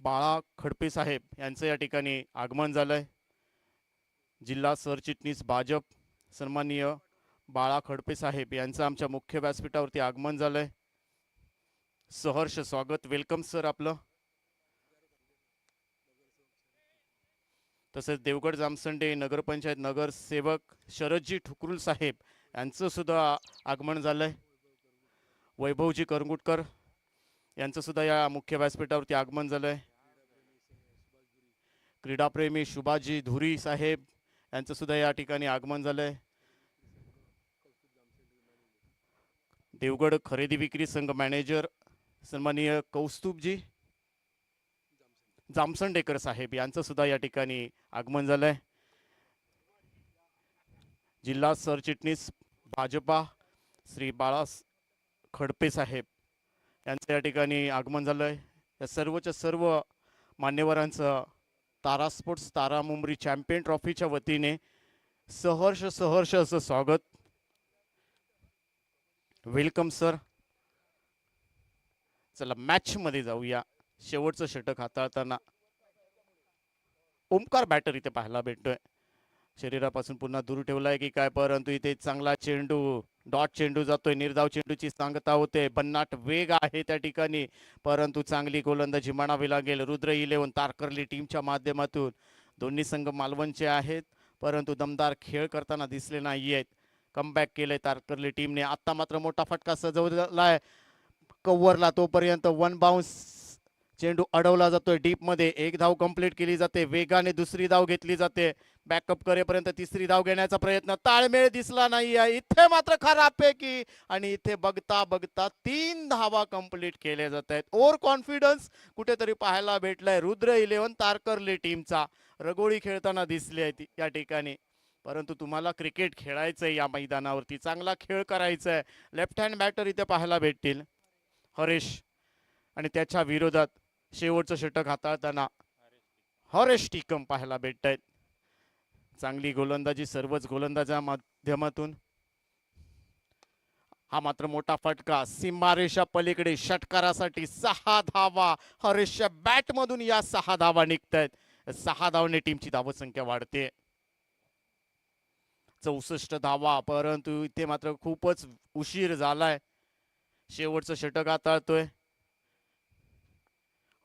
बाळा खडपे साहेब यांचं या ठिकाणी आगमन झालंय. जिल्हा सरचिटणीस भाजप सन्माननीय बाळा खडपे साहेब यांचं आमच्या मुख्य व्यासपीठावरती आगमन झालंय. सहर्ष स्वागत, वेलकम सर आपलं. तसेच देवगड जामसंडे नगरपंचायत नगरसेवक शरदजी ठुकरुल साहेब यांचं सुद्धा आगमन झालंय. वैभवजी करंगुटकर यांचं सुद्धा या मुख्य व्यासपीठावरती आगमन झालंय. क्रीडाप्रेमी सुभाषजी धुरी साहेब यांचं सुद्धा या ठिकाणी आगमन झालंय. देवगड खरेदी विक्री संघ मॅनेजर सन्माननीय कौस्तुभजी जामसंडेकर साहेब यांचं सुद्धा या ठिकाणी आगमन झालंय. जिल्हा सरचिटणीस भाजपा श्री खडपे साहेब यांचं या ठिकाणी आगमन झालंय. या सर्वच्या सर्व मान्यवरांचं तारा स्पोर्ट्स तारा मुंबरी चॅम्पियन ट्रॉफीच्या वतीने सहर्ष सहर्ष असं स्वागत. Welcome sir. चला मॅच मध्ये जाऊया. शेवटचं षटक हाताळताना ओमकार बॅटर इथे पाहायला भेटतोय. शरीरापासून पुन्हा दूर ठेवलाय की काय, परंतु इथे चांगला चेंडू डॉट चेंडू जातोय. निर्धाव चेंडूची सांगता होते. भन्नाट वेग आहे त्या ठिकाणी, परंतु चांगली गोलंदाजी म्हणावी लागेल. रुद्र 11 तारकर्ली टीमच्या माध्यमातून. दोन्ही संघ मालवणचे आहेत, परंतु दमदार खेळ करताना दिसले नाहीयेत. कमबॅक केलंय तारकर्ली टीमने. आता मात्र मोठा फटका सजवलाय कव्हरला, तोपर्यंत वन बाउन्स चेंडू अडवला जातोय डीप मध्ये. एक धाव कंप्लीट केली जाते. वेगाने दुसरी धाव घेतली जाते. बॅकअप करेपर्यंत तिसरी धाव घेण्याचा प्रयत्न, ताळमेळ दिसला नाही आहे. इथे मात्र खराबपैकी, आणि इथे बघता बघता 3 धावा कंप्लीट केल्या जात आहेत. ओव्हर कॉन्फिडन्स कुठेतरी पाहायला भेटलाय रुद्र 11 तारकर्ली टीमचा. रगोळी खेळताना दिसली आहे या ठिकाणी, परंतु तुम्हाला क्रिकेट खेळायचंय या मैदानावरती, चांगला खेळ करायचा आहे. लेफ्ट हँड बॅटर इथे पाहायला भेटतील हरेश, आणि त्याच्या विरोधात शेवटचं षटक हाताळताना हरेश टिकम पाहायला भेटत आहेत. चांगली गोलंदाजी सर्वच गोलंदाजा माध्यमातून. हा मात्र मोठा फटका सीमारेषा पलीकडे षटकारासाठी 6 धावा हरेशच्या बॅट मधून. या 6 धावा निघतायत. 6 धावने टीमची धावसंख्या वाढते. 64 धावा, परंतु इथे मात्र खूपच उशीर झालाय. शेवटचं षटक हाताळतोय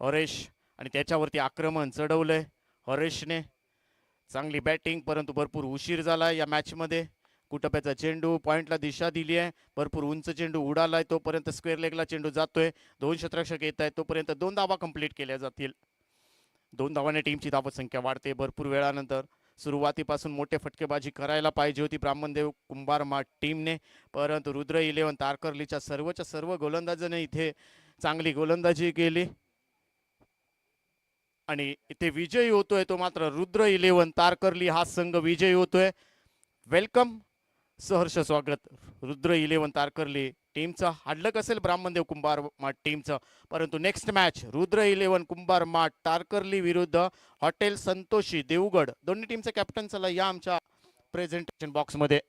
हरेश, आणि त्याच्यावरती आक्रमण चढवलंय हरेशने. चांगली बॅटिंग, परंतु भरपूर उशीर झाला या मॅच मध्ये. कुटप्याचा चेंडू पॉइंटला दिशा दिली आहे. भरपूर उंच चेंडू उडालाय, तोपर्यंत स्क्वेअर लेगला चेंडू जातोय. 2 क्षेत्ररक्षक येत आहेत, तोपर्यंत 2 धावा कंप्लीट केल्या जातील. 2 धावाने टीमची धावसंख्या वाढते. भरपूर वेळानंतर सुरुवातीपासून मोठे फटकेबाजी करायला पाहिजे होती ब्राह्मणदेव कुंभार टीमने, परंतु रुद्र 11 तारकर्लीच्या सर्वच्या सर्व गोलंदाजांनी इथे चांगली गोलंदाजी केली, आणि इथे विजयी होतोय तो मात्र रुद्र 11 तारकर्ली. हा संघ विजयी होतोय. वेलकम, सहर्ष स्वागत रुद्र 11 तारकर्ली टीमचं. हाडलक असेल ब्राह्मणदेव कुंभार टीमचं, परंतु नेक्स्ट मॅच रुद्र 11 कुंभार तारकर्ली विरुद्ध हॉटेल संतोषी देवगड. दोन्ही टीमचे कॅप्टन चला या आमच्या प्रेझेंटेशन बॉक्स मध्ये.